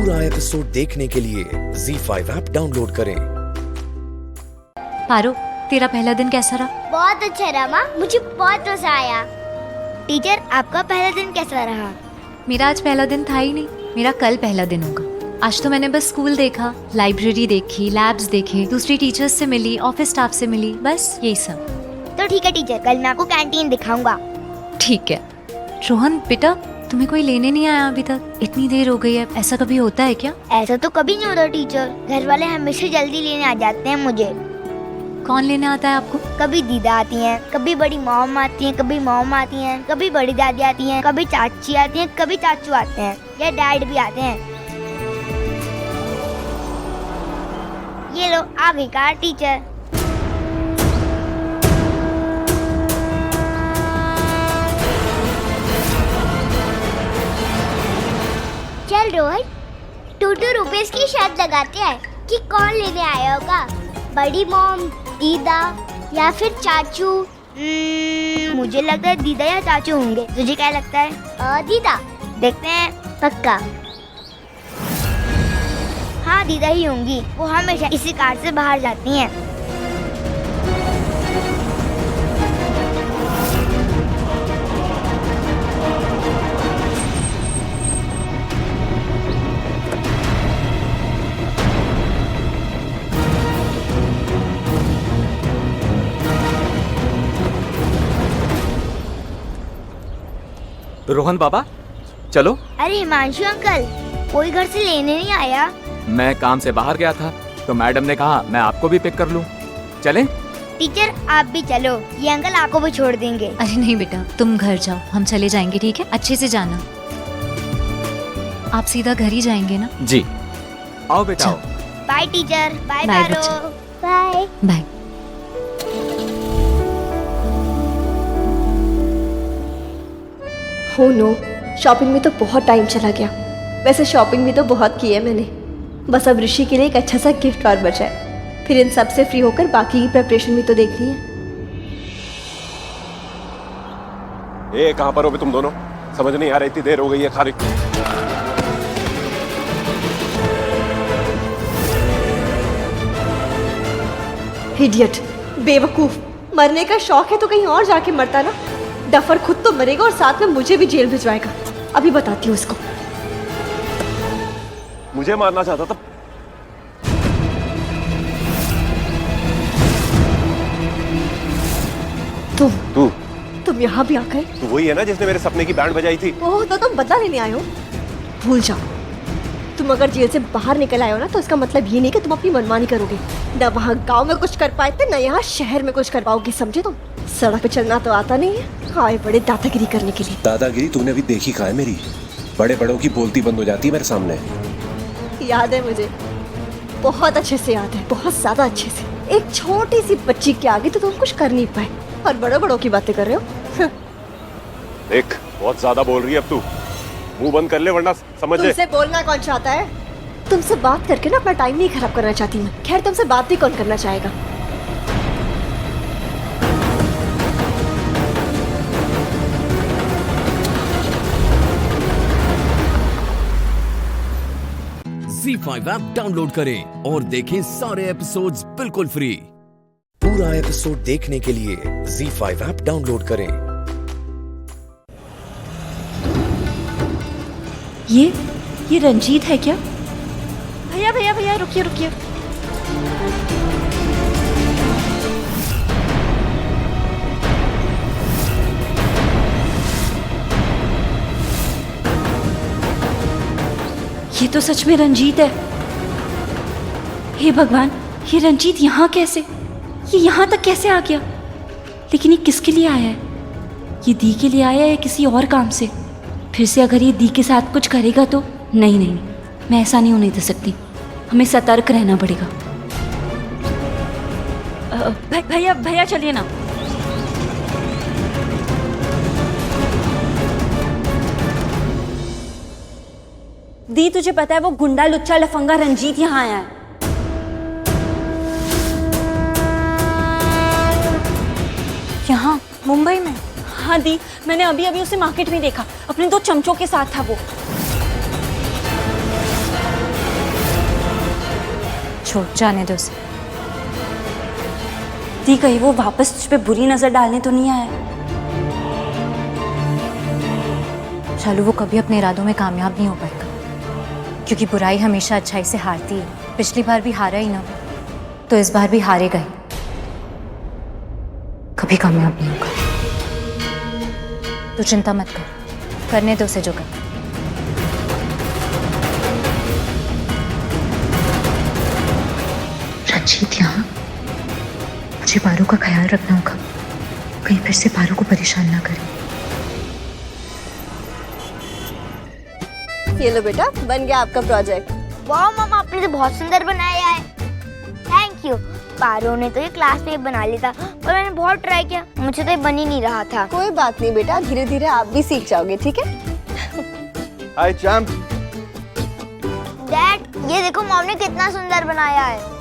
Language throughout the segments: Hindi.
पूरा एपिसोड देखने के लिए ZEE5 ऐप डाउनलोड करें। पारो, तेरा पहला दिन कैसा रहा? बहुत अच्छा रहा माँ, मुझे बहुत मजा आया। टीचर, आपका पहला दिन कैसा रहा? मेरा आज पहला दिन था ही नहीं, मेरा कल पहला दिन होगा। आज तो मैंने बस स्कूल देखा, लाइब्रेरी देखी, लैब्स देखे, दूसरी टीचर्स से मिली, ऑफिस स्टाफ से मिली, बस यही सब। तो ठीक है टीचर, कल मैं आपको कैंटीन दिखाऊंगा। ठीक है। रोहन बेटा, तुम्हें कोई लेने नहीं आया अभी तक? इतनी देर हो गई है, ऐसा कभी होता है क्या? ऐसा तो कभी नहीं होता टीचर, घर वाले हमेशा जल्दी लेने आ जाते हैं मुझे। कौन लेने आता है आपको? कभी दीदा आती हैं, कभी बड़ी मॉम आती हैं, कभी मॉम आती हैं, कभी बड़ी दादी आती हैं, कभी चाची आती हैं, कभी चाचू आते हैं, या डैड भी आते हैं। ये लो, आ गई कार टीचर। चल रोहन, 2 रुपीस की शर्त लगाते हैं कि कौन लेने आया होगा, बड़ी मॉम, दीदा या फिर चाचू। मुझे लगता है दीदा या चाचू होंगे। तुझे क्या लगता है? दीदा। देखते हैं, पक्का। हाँ, दीदा ही होंगी, वो हमेशा इसी कार से बाहर जाती हैं। रोहन बाबा, चलो। अरे हिमांशु अंकल, कोई घर से लेने नहीं आया? मैं काम से बाहर गया था तो मैडम ने कहा मैं आपको भी पिक कर लूं। चलें? टीचर, आप भी चलो, ये अंकल आपको भी छोड़ देंगे। अरे नहीं बेटा, तुम घर जाओ, हम चले जाएंगे, ठीक है? अच्छे से जाना। आप सीधा घर ही जाएंगे ना? जी। आओ बेटा, आओ। Bye teacher. Bye bye Paro. बच्चा। Bye. Bye. Oh no, shopping में तो बहुत टाइम चला गया। वैसे शॉपिंग भी तो बहुत की है मैंने, बस अब ऋषि के लिए एक अच्छा सा गिफ्ट और बचा है। फिर इन सब से फ्री होकर बाकी की प्रिपरेशन भी तो देखनी है। ए, कहाँ पर हो बे तुम दोनों? समझ नहीं आ रही, इतनी देर हो गई है खाली। इडियट, बेवकूफ। मरने का शौक है तो कहीं और जाके मरता ना। डफर खुद तो मरेगा और साथ में मुझे भी जेल भिजवाएगा। अभी बताती हूँ इसको। मुझे मारना चाहता था। तुम यहाँ भी आ गए? तू वही है ना जिसने मेरे सपने की बैंड बजाई थी? ओह, तो तुम बदला लेने आए हो? भूल जाओ। तुम अगर जेल से बाहर निकल आए हो ना, तो इसका मतलब ये नहीं कि तुम अपनी मनमानी करोगे। न वहाँ गांव में कुछ कर पाए थे, न यहाँ शहर में कुछ कर पाओगे, समझे तुम? सड़क पे चलना तो आता नहीं है, आए बड़े दादागिरी करने के लिए। दादागिरी तूने अभी देखी कहाँ है मेरी? बड़े बड़ों की बोलती बंद हो जाती है मेरे सामने। याद है मुझे, बहुत अच्छे से याद है, बहुत ज्यादा अच्छे से। एक छोटी सी बच्ची के आगे तो तुम कुछ कर नहीं पाए, और बड़ों बड़ों की बातें कर रहे हो। देख, बहुत ज्यादा बोल रही है अब तू। मुंह बंद कर ले वरना समझ ले। तुमसे बोलना कौन चाहता है? तुमसे बात करके ना अपना टाइम नहीं खराब करना चाहती मैं। खैर, तुमसे बात भी कौन करना चाहेगा? ZEE5 ऐप डाउनलोड करें और देखें सारे एपिसोड्स बिल्कुल फ्री। पूरा एपिसोड देखने के लिए ZEE5 ऐप डाउनलोड करें। ये रंजीत है क्या? भैया भैया भैया, रुकिए रुकिए। ये तो सच में रंजीत है। हे भगवान, ये रंजीत यहाँ कैसे? ये यहाँ तक कैसे आ गया? लेकिन ये किसके लिए आया है? ये दी के लिए आया है या किसी और काम से? फिर से अगर ये दी के साथ कुछ करेगा तो नहीं नहीं, मैं ऐसा नहीं होने दे सकती। हमें सतर्क रहना पड़ेगा। भैया भैया चलिए ना। दी, तुझे पता है वो गुंडा लुच्चा लफंगा रंजीत यहाँ आया है। यहाँ मुंबई में? हाँ दी, मैंने अभी अभी उसे मार्केट में देखा, अपने 2 चमचों के साथ था वो। छोड़, जाने दो उसे। दी कहीं वो वापस तुझ पे बुरी नजर डालने तो नहीं आया? शालू, वो कभी अपने इरादों में कामयाब नहीं हो पाएगा, क्योंकि बुराई हमेशा अच्छाई से हारती है। पिछली बार भी हारा ही ना, तो इस बार भी हारेगा ही, कभी कामयाब नहीं होगा। तू चिंता मत कर, करने दो उसे जो कर। रंजीत, यहाँ मुझे पारू का ख्याल रखना होगा, कहीं फिर से पारू को परेशान ना करे। ये लो बेटा, बन गया आपका प्रोजेक्ट। वाह मम्मा, आपने तो बहुत सुंदर बनाया है। Thank you. पारो ने तो ये क्लास में बना लिया था, पर मैंने बहुत ट्राई किया, मुझे तो ये बन ही नहीं रहा था। कोई बात नहीं बेटा, धीरे धीरे आप भी सीख जाओगे, ठीक है? हाय चैंप। डैड, ये देखो मॉम ने कितना सुंदर बनाया है।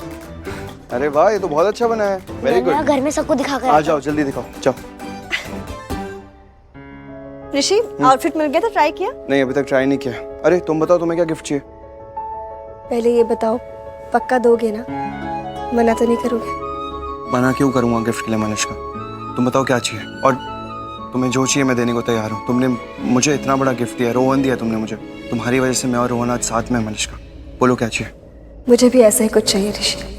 अरे वाह, ये तो बहुत अच्छा बना है। वेरी मैं गुड। घर में सबको दिखा कर आ जाओ, जल्दी दिखाओ, जाओ। ऋषि, आउटफिट मिल गया था, ट्राई किया? नहीं, अभी तक ट्राई नहीं किया। अरे तुम बताओ, तुम्हें क्या गिफ्ट चाहिए? पहले ये बताओ, पक्का दोगे ना? मना तो नहीं करोगे? मना क्यों करूंगा गिफ्ट के लिए मनुष्का? तुम बताओ क्या चाहिए, और तुम्हें जो चाहिए मैं देने को तैयार हूँ। तुमने मुझे इतना बड़ा गिफ्ट दिया, रोहन दिया तुमने मुझे। तुम्हारी वजह से मैं और रोहन आज साथ में। मनुष्का, बोलो क्या चाहिए? मुझे भी ऐसा ही कुछ चाहिए ऋषि।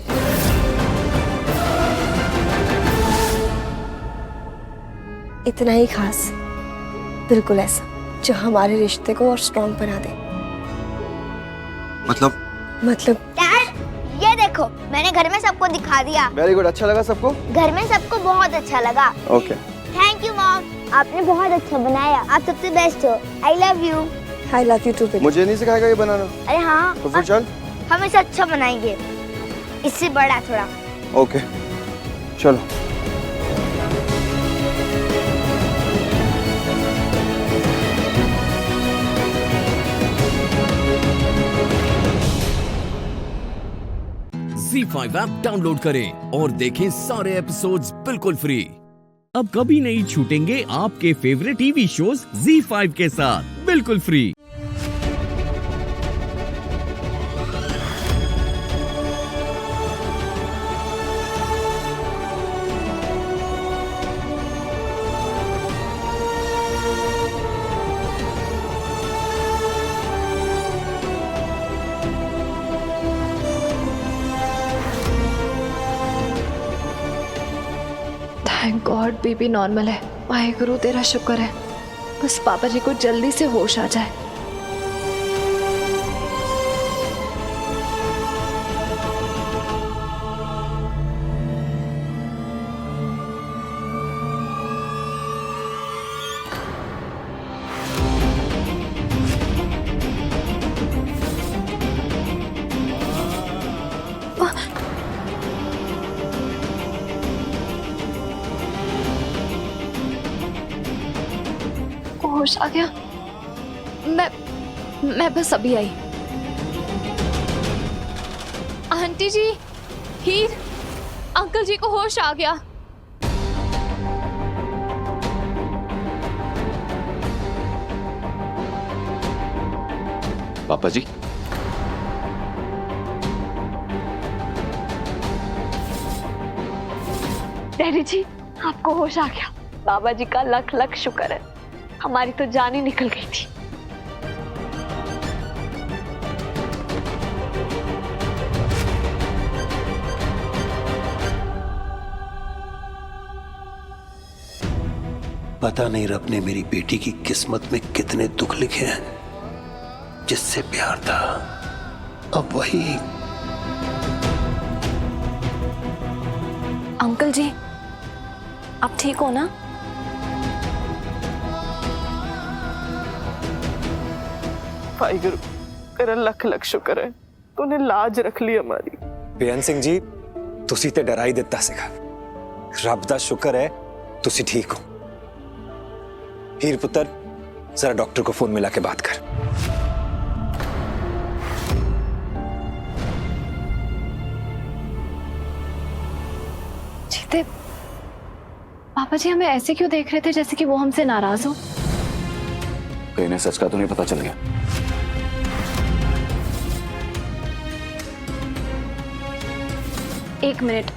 इतना ही खास, बिल्कुल ऐसा जो हमारे रिश्ते को और स्ट्रॉन्ग बना दे। मतलब डैड, ये देखो, मैंने घर में सबको दिखा दिया। Very good. अच्छा लगा सबको? घर में सबको बहुत अच्छा लगा। ओके। थैंक यू मॉम, आपने बहुत अच्छा बनाया। आप सबसे बेस्ट हो। I love you. I love you too बेटा। मुझे नहीं सिखाएगा ये बनाना? अरे हाँ, तो फिर चल। हम इसे अच्छा बनाएंगे, इससे बड़ा थोड़ा। ओके, चलो। ZEE5 ऐप डाउनलोड करें और देखें सारे एपिसोड्स बिल्कुल फ्री। अब कभी नहीं छूटेंगे आपके फेवरेट टीवी शोज ZEE5 के साथ बिल्कुल free. Thank God baby normal है। वाहेगुरु तेरा शुक्र है, बस पापा जी को जल्दी से होश आ जाए। होश आ गया। मैं बस अभी आई। आंटी जी, हीर, अंकल जी को होश आ गया। पापा जी, डैडी जी, आपको होश आ गया। बाबा जी का लख लख शुक्र है, हमारी तो जान ही निकल गई थी। पता नहीं रब ने मेरी बेटी की किस्मत में कितने दुख लिखे हैं। जिससे प्यार था, अब वही। अंकल जी, आप ठीक हो ना? भाई गुरु, तेरा लख लख शुक्र है, तूने लाज रख ली हमारी। बेअन सिंह जी, तुसी ते डरा ही दिता सीगा। रब दा शुक्र है तुसी ठीक हो। हीर पुत्र, जरा डॉक्टर को फोन मिला के बात कर। जीते, पापा जी हमें ऐसे क्यों देख रहे थे जैसे कि वो हमसे नाराज हो? कहीं इन्हें सच का तो नहीं पता चल गया? एक मिनट,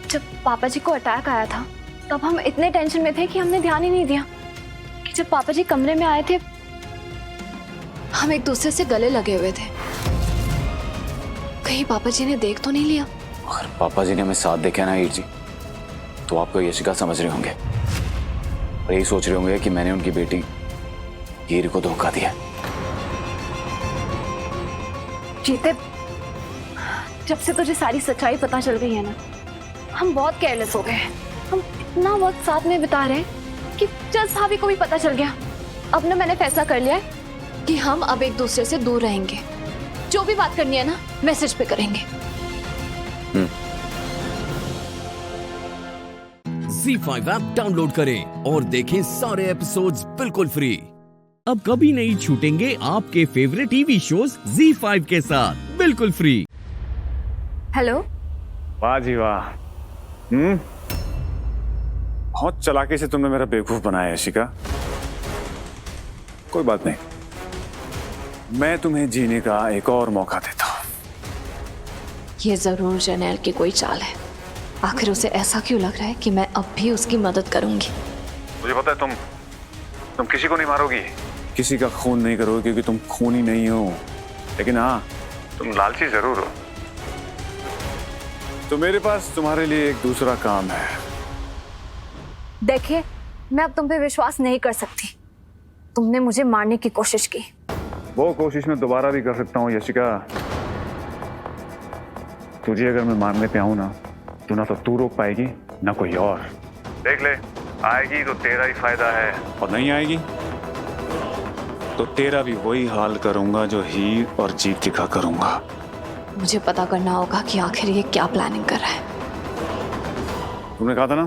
जब पापा जी को अटैक आया था तब हम इतने टेंशन में थे कि हमने ध्यान ही नहीं दिया कि जब पापा जी कमरे में आए थे हम एक दूसरे से गले लगे हुए थे। कहीं पापा जी ने देख तो नहीं लिया? अगर पापा जी ने हमें साथ देखा ना हीर जी, तो आपको यशिका समझ रहे होंगे और यही सोच रहे होंगे कि मैंने उनकी बेटी हीर को धोखा दिया। जीते, जब से तुझे सारी सच्चाई पता चल गई है ना, हम बहुत केयरलेस हो गए हैं। हम इतना वक्त साथ में बिता रहे हैं कि जज भाभी को भी पता चल गया। अब ना मैंने फैसला कर लिया है कि हम अब एक दूसरे से दूर रहेंगे। जो भी बात करनी है ना मैसेज पे करेंगे। ZEE5 ऐप डाउनलोड करें और देखें सारे एपिसोड्स बिल्कुल फ्री। अब कभी नहीं छूटेंगे आपके फेवरेट टीवी शोज ZEE5 के साथ बिल्कुल फ्री। हेलो। वाह जी वाह। बहुत चालाकी से तुमने मेरा बेवकूफ बनाया यशिका। कोई बात नहीं, मैं तुम्हें जीने का एक और मौका देता हूँ। ये जरूर जर्नैल की कोई चाल है। आखिर उसे ऐसा क्यों लग रहा है कि मैं अब भी उसकी मदद करूंगी? मुझे पता है तुम किसी को नहीं मारोगी, किसी का खून नहीं करोगे, क्योंकि तुम खूनी नहीं हो। लेकिन हाँ, तुम लालची जरूर हो। तो मेरे पास तुम्हारे लिए एक दूसरा काम है। देखिए, मैं अब तुम पे विश्वास नहीं कर सकती। तुमने मुझे मारने की कोशिश की। वो कोशिश मैं दोबारा भी कर सकता हूँ यशिका। तुझे अगर मैं मारने पे आऊं ना, तो ना तो तू रोक पाएगी ना कोई और। देख ले, आएगी तो तेरा ही फायदा है, और नहीं आएगी तो तेरा भी वही हाल करूंगा जो हीर और जीत का करूंगा। मुझे पता करना होगा कि आखिर ये क्या प्लानिंग कर रहा है। तुमने कहा था ना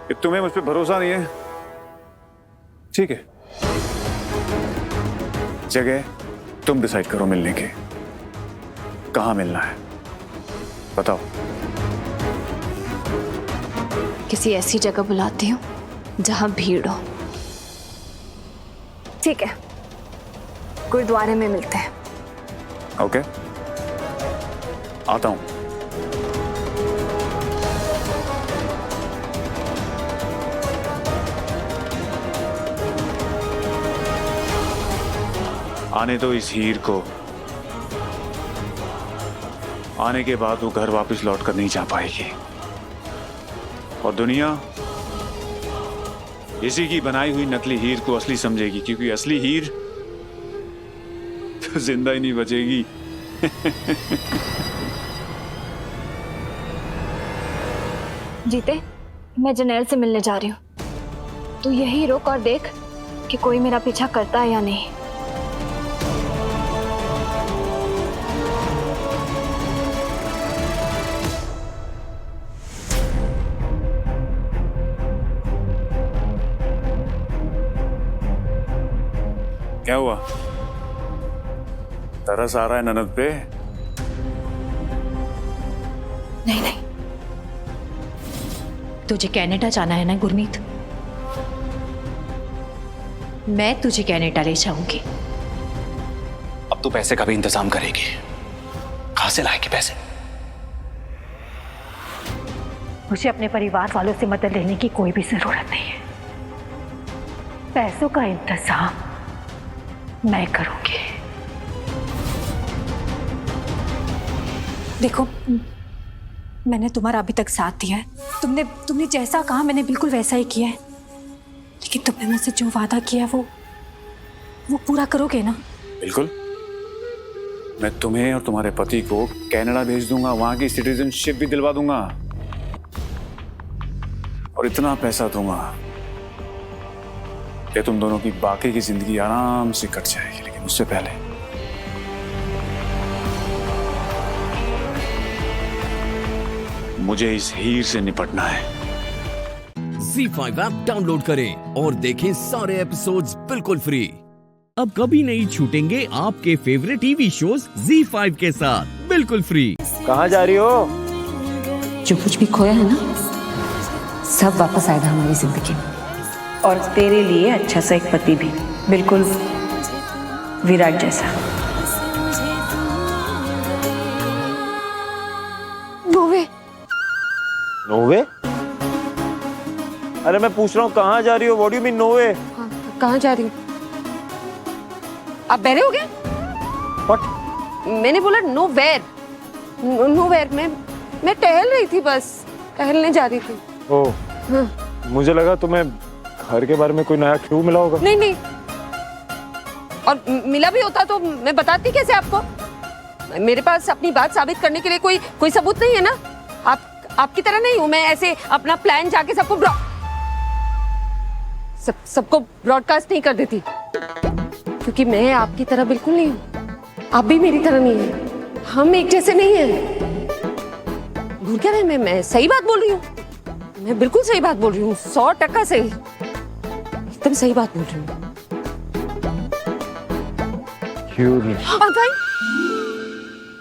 कि तुम्हें मुझ पे भरोसा नहीं है। ठीक है, जगह तुम डिसाइड करो मिलने के। कहाँ मिलना है बताओ। किसी ऐसी जगह बुलाती हूँ जहां भीड़ हो। ठीक है, गुरुद्वारे में मिलते हैं। ओके, आता हूं। आने दो इस हीर को। आने के बाद वो घर वापस लौट कर नहीं जा पाएगी, और दुनिया इसी की बनाई हुई नकली हीर को असली समझेगी, क्योंकि असली हीर तो जिंदा ही नहीं बचेगी। जीते, मैं जर्नैल से मिलने जा रही हूँ। तू यही रुक और देख कि कोई मेरा पीछा करता है या नहीं। क्या हुआ? तरस आ रहा है ननद पे? नहीं नहीं, तुझे कनाडा जाना है ना गुरमीत? मैं तुझे कनाडा ले जाऊंगी। अब तू पैसे का भी इंतजाम करेगी। कहां से लाएगी पैसे? मुझे अपने परिवार वालों से मदद लेने की कोई भी जरूरत नहीं है। पैसों का इंतजाम मैं करूंगी। देखो, मैंने तुम्हारा अभी तक साथ दिया है। तुमने जैसा कहा मैंने बिल्कुल वैसा ही किया है। लेकिन तुमने मुझसे जो वादा किया है वो पूरा करोगे ना? बिल्कुल। मैं तुम्हें और तुम्हारे पति को कनाडा भेज दूंगा, वहां की सिटीजनशिप भी दिलवा दूंगा, और इतना पैसा दूंगा कि तुम दोनों की बाकी की जिंदगी आराम से कट जाएगी। लेकिन उससे पहले मुझे इस हीर से निपटना है। ZEE5 ऐप डाउनलोड करें और देखें सारे एपिसोड्स बिल्कुल फ्री। अब कभी नहीं छूटेंगे आपके फेवरेट टीवी शोज ZEE5 के साथ बिल्कुल फ्री। कहाँ जा रही हो? जो कुछ भी खोया है ना, सब वापस आएगा हमारी जिंदगी में। और तेरे लिए अच्छा सा एक पति भी, बिल्कुल विराट जैसा। अरे मैं पूछ रहा हूँ कहाँ जा रही हो? What do you mean no way? कहाँ जा रही हूँ? आप बहरे हो गए? व्हाट? मैंने बोला नो वेयर। Know where. मैं टहल रही थी, बस टहलने जा रही थी। ओह, मुझे लगा तुम्हें घर के बारे में कोई नया क्लू मिला होगा। नहीं नहीं, और मिला भी होता तो मैं बताती कैसे आपको? मेरे पास अपनी बात साबित करने के लिए कोई सबूत नहीं है ना। आपकी तरह नहीं हूं मैं, ऐसे अपना प्लान जाके सबको ब्रॉडकास्ट नहीं कर देती, क्योंकि मैं आपकी तरह बिल्कुल नहीं हूं। आप भी मेरी तरह नहीं है, हम एक जैसे नहीं हैं। भूल क्या मैं सही बात बोल रही हूँ। मैं बिल्कुल सही बात बोल रही हूँ, 100% सही, एकदम सही बात बोल रही हूँ।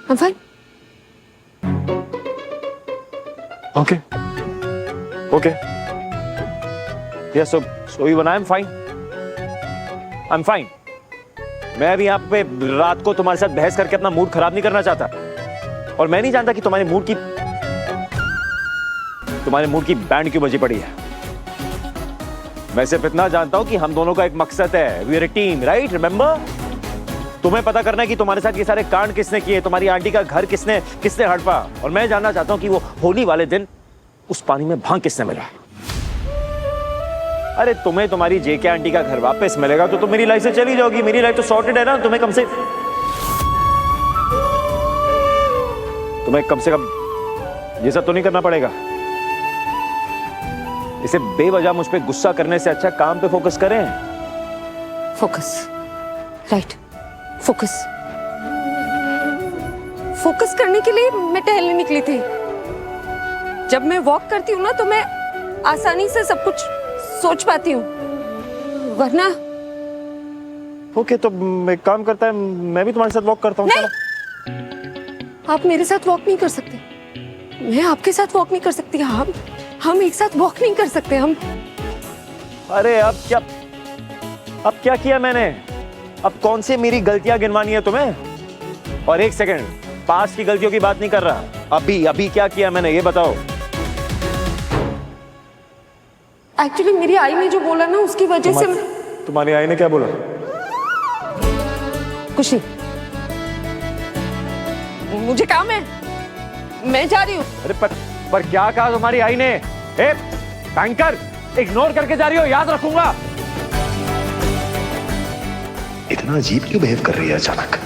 I'm fine. Okay. Yes, so even I'm fine. I'm fine. मैं अभी यहाँ पे रात को तुम्हारे साथ बहस करके अपना मूड खराब नहीं करना चाहता, और मैं नहीं जानता कि तुम्हारे मूड की बैंड क्यों बजी पड़ी है। मैं सिर्फ इतना जानता हूँ कि हम दोनों का एक मकसद है, we are a team, right? Remember? तुम्हें पता करना है कि तुम्हारे साथ ये सारे कांड किसने किए, तुम्हारी आंटी का घर किसने हड़पा, और मैं जानना चाहता हूँ कि वो होली वाले दिन उस पानी में भांग किसने मिला। अरे तुम्हें तुम्हारी जेके आंटी का घर वापस मिलेगा तो तुम मेरी लाइफ से चली जाओगी। मेरी लाइफ तो सॉर्टेड है ना। तुम्हें कम से कम ये सब तो नहीं करना पड़ेगा। इसे बेवजह मुझ पे गुस्सा करने से अच्छा काम पे फोकस करें। फोकस, राइट, फोकस करने के लिए मैं टहलने निकली थी। जब मैं वॉक करती हूँ ना तो मैं आसानी से सब कुछ सोच पाती हूँ, वरना। ओके, तो एक काम करता है, मैं भी तुम्हारे साथ वॉक करता हूँ। आप मेरे साथ वॉक नहीं कर सकते, मैं आपके साथ वॉक नहीं कर सकती। हम एक साथ वॉक नहीं कर सकते हम। अरे अब क्या किया मैंने? अब कौन से मेरी गलतियां गिनवानी है तुम्हें? और एक सेकंड, पास्ट की गलतियों की बात नहीं कर रहा। अभी क्या किया मैंने, ये बताओ। एक्चुअली मेरी आई ने जो बोला ना, उसकी वजह से तुम्हारी आई ने क्या बोला? कुछ नहीं, मुझे काम है, मैं जा रही हूँ। अरे पर क्या कहा तुम्हारी आई ने? बैंकर, इग्नोर करके जा रही हो, याद रखूंगा। इतना अजीब क्यों बिहेव कर रही है अचानक?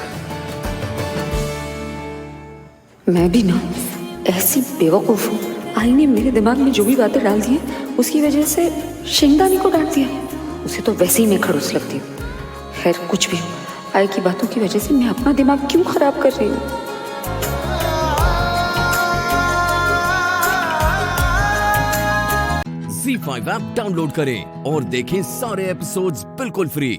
मैं भी ना ऐसी बेवकूफ हूँ। आई ने मेरे दिमाग में जो भी बातें डाल दी हैं, उसकी वजह से शिंगदानी को डांट दिया। उसे तो वैसे ही मैं खड़ूस लगती हूँ। खैर कुछ भी हो, आई की बातों की वजह से मैं अपना दिमाग क्यों खराब कर रही हूँ? ZEE5 ऐप डाउनलोड करें और देखें सारे एपिसोड्स बिल्कुल फ्री।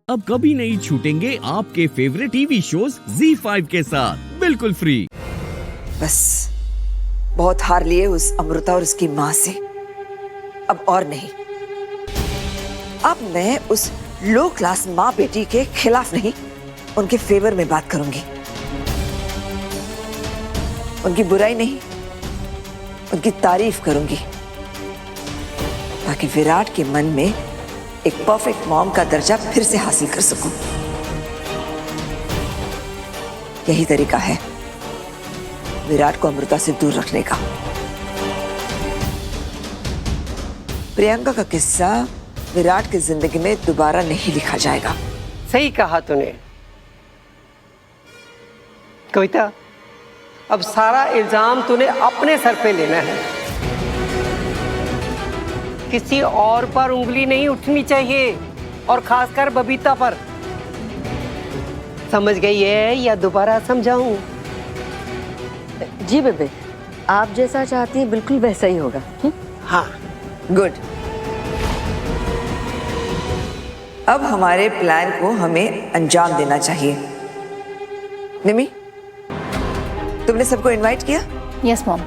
अब कभी नहीं छूटेंगे आपके फेवरेट टीवी शोज ZEE5 के साथ बिल्कुल फ्री। बस बहुत हार लिए उस अमृता और उसकी माँ से, अब और नहीं। अब मैं उस लो क्लास माँ बेटी के खिलाफ नहीं, उनके फेवर में बात करूंगी। उनकी बुराई नहीं, उनकी तारीफ करूंगी, ताकि विराट के मन में एक परफेक्ट मॉम का दर्जा फिर से हासिल कर सकूं। यही तरीका है विराट को अमृता से दूर रखने का। प्रियंका का किस्सा विराट की जिंदगी में दोबारा नहीं लिखा जाएगा। सही कहा तूने कविता, अब सारा इल्जाम तूने अपने सर पे लेना है। किसी और पर उंगली नहीं उठनी चाहिए, और खासकर बबीता पर। समझ गई है या दोबारा समझाऊं? जी बेबे, आप जैसा चाहती हैं बिल्कुल वैसा ही होगा। हाँ, गुड। अब हमारे प्लान को हमें अंजाम देना चाहिए। निमी, तुमने सबको इनवाइट किया? Yes mom.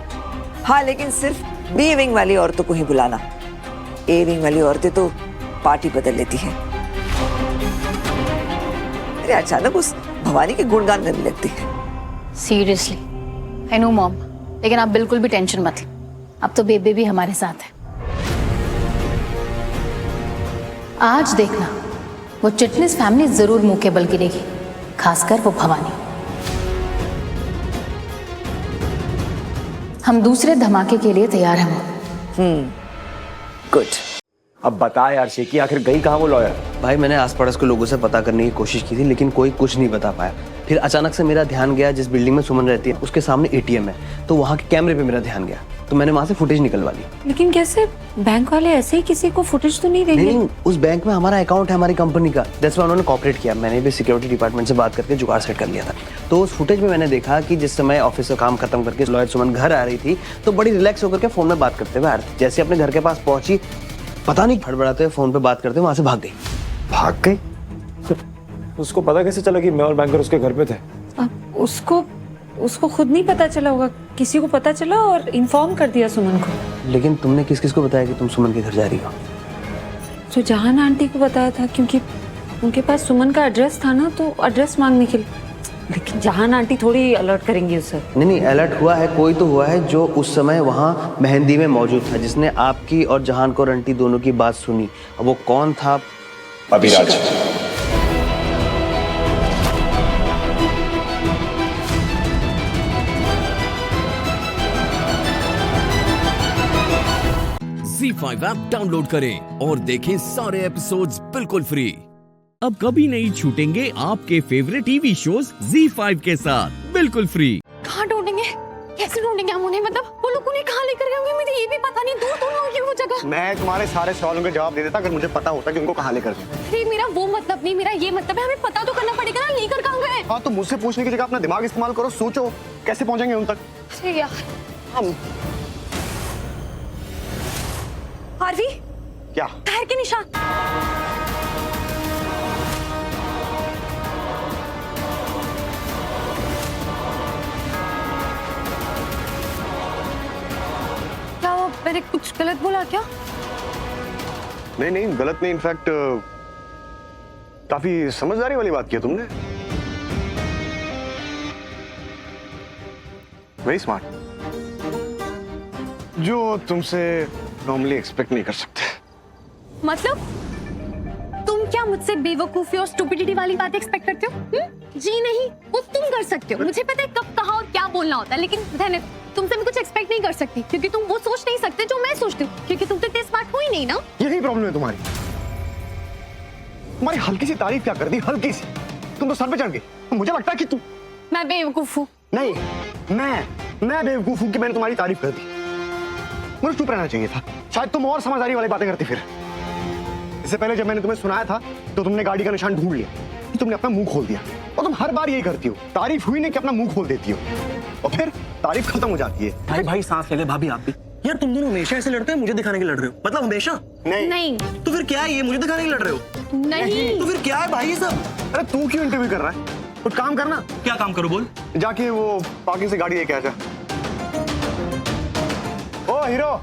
हाँ, लेकिन सिर्फ बी विंग वाली औरतों को ही बुलाना। ए विंग वाली औरतें तो पार्टी बदल लेती हैं। अरे अचानक उस भवानी के गुणगान करने लगती है। सीरियसली आई नो मॉम, लेकिन आप बिल्कुल भी टेंशन मत लो, अब तो बेबे भी हमारे साथ है। आज देखना वो चिटनिस फैमिली जरूर मुंह के बल गिरेगी, खासकर वो भवानी। हम दूसरे धमाके के लिए तैयार हैं। गुड। अब बता यार शेकी, आखिर गई कहाँ वो लॉयर? भाई मैंने आस पड़ोस के लोगों से पता करने की कोशिश की थी, लेकिन कोई कुछ नहीं बता पाया। फिर अचानक से मेरा ध्यान गया जिस बिल्डिंग में सुमन रहती है उसके सामने एटीएम है, तो वहाँ के कैमरे पे मेरा ध्यान गया, तो मैंने वहाँ से फुटेज निकलवा ली। लेकिन कैसे? बैंक वाले ऐसे ही किसी को फुटेज तो नहीं देंगे। नहीं, उस बैंक में हमारा अकाउंट है हमारी कंपनी का, दैट्स व्हाई उन्होंने कॉपरेट किया। मैंने भी सिक्योरिटी डिपार्टमेंट से बात करके जुगाड़ सेट कर लिया था। तो उस फुटेज में मैंने देखा कि जिस समय ऑफिस से काम खत्म करके लॉयर सुमन घर आ रही थी तो बड़ी रिलैक्स होकर के फोन में बात करते हुए आ रही थी। जैसे अपने घर के पास पहुंची, पता नहीं फड़फड़ाते हुए फोन पे बात करते वहां से भाग गई। भाग गई? उसको पता कैसे चला कि मैं और बैंकर उसके घर पे थे? उसको खुद नहीं पता चला होगा, किसी को पता चला और इन्फॉर्म कर दिया सुमन को। लेकिन तुमने किस किस को बताया कि तुम सुमन के घर जा रही हो? तो जहान आंटी को बताया था, क्योंकि उनके पास सुमन का एड्रेस था ना, तो एड्रेस मांगने के लिए। लेकिन जहान आंटी थोड़ी अलर्ट करेंगी उसे। नहीं, अलर्ट हुआ है, कोई तो हुआ है जो उस समय वहाँ मेहंदी में मौजूद था, जिसने आपकी और जहान को आंटी दोनों की बात सुनी। अब वो कौन था? अभिराज। ZEE5 ऐप डाउनलोड करें और देखें सारे एपिसोड्स बिल्कुल फ्री। अब कभी नहीं छूटेंगे आपके फेवरेट टीवी शोज ZEE5 के साथ बिल्कुल फ्री। कहाँ ढूंढेंगे, कैसे ढूंढेंगे हम उन्हें? मतलब वो लोग उन्हें कहाँ लेकर गए होंगे, मुझे ये भी पता नहीं। दूर दूर होंगी वो जगह। मैं तुम्हारे सारे सवालों के जवाब दे देता अगर मुझे पता होता कि उनको कहाँ लेकर गए। अरे मेरा वो मतलब नहीं, मेरा ये मतलब है हमें पता तो करना पड़ेगा ना, लेकर कहाँ गए। हाँ, तो मुझसे पूछने की जगह अपना दिमाग इस्तेमाल करो, सोचो कैसे पहुंचेंगे उन तक। अरे यार हम आरवी, क्या? पैर के निशान। क्या वो मैंने कुछ गलत बोला क्या? नहीं, गलत नहीं, इनफैक्ट काफी समझदारी वाली बात की तुमने। वेरी स्मार्ट, जो तुमसे नॉर्मली एक्सपेक्ट नहीं कर सकते। मतलब तुम क्या मुझसे बेवकूफी और स्टुपिडिटी वाली बातें एक्सपेक्ट करते हो? जी नहीं, वो तुम कर सकते हो। मुझे पता है कब कहाँ और क्या बोलना होता है, लेकिन तुमसे मैं कुछ एक्सपेक्ट नहीं कर सकती, क्योंकि तुम वो सोच नहीं सकते जो मैं सोचती हूँ, क्योंकि तुम तो इतने स्मार्ट हो ही नहीं ना। यही प्रॉब्लम है तुम्हारी हल्की सी तारीफ क्या कर दी, हल्की सी, तुम तो सर पे चढ़ गई। मुझे लगता है कि तुम। मैं बेवकूफ हूँ। नहीं, मैं बेवकूफ हूँ कि मैंने तुम्हारी तारीफ कर दी। मुझे चुप रहना चाहिए था, शायद तुम और समझदारी वाली बातें करती। फिर इससे पहले जब मैंने तुम्हें सुनाया था तो तुमने गाड़ी का निशान ढूंढ लिया, तुमने अपना मुंह खोल दिया। और तुम हर बार यही करती हो, तारीफ हुई नहीं कि अपना मुंह खोल देती हो, और फिर तारीफ खत्म हो जाती है। भाई सांस ले ले। भाभी आप भी यार, तुम दोनों हमेशा ऐसे लड़ते हो, मुझे दिखाने के लड़ रहे हो? मतलब हमेशा? नहीं। तो फिर क्या है ये, मुझे दिखाने के लड़ रहे हो? नहीं। तो फिर क्या है भाई ये सब? अरे तू क्यों इंटरव्यू कर रहा है? कुछ काम करना। क्या काम करूं बोल? जाके वो पार्किंग से गाड़ी लेके आ जा। ओ हीरो,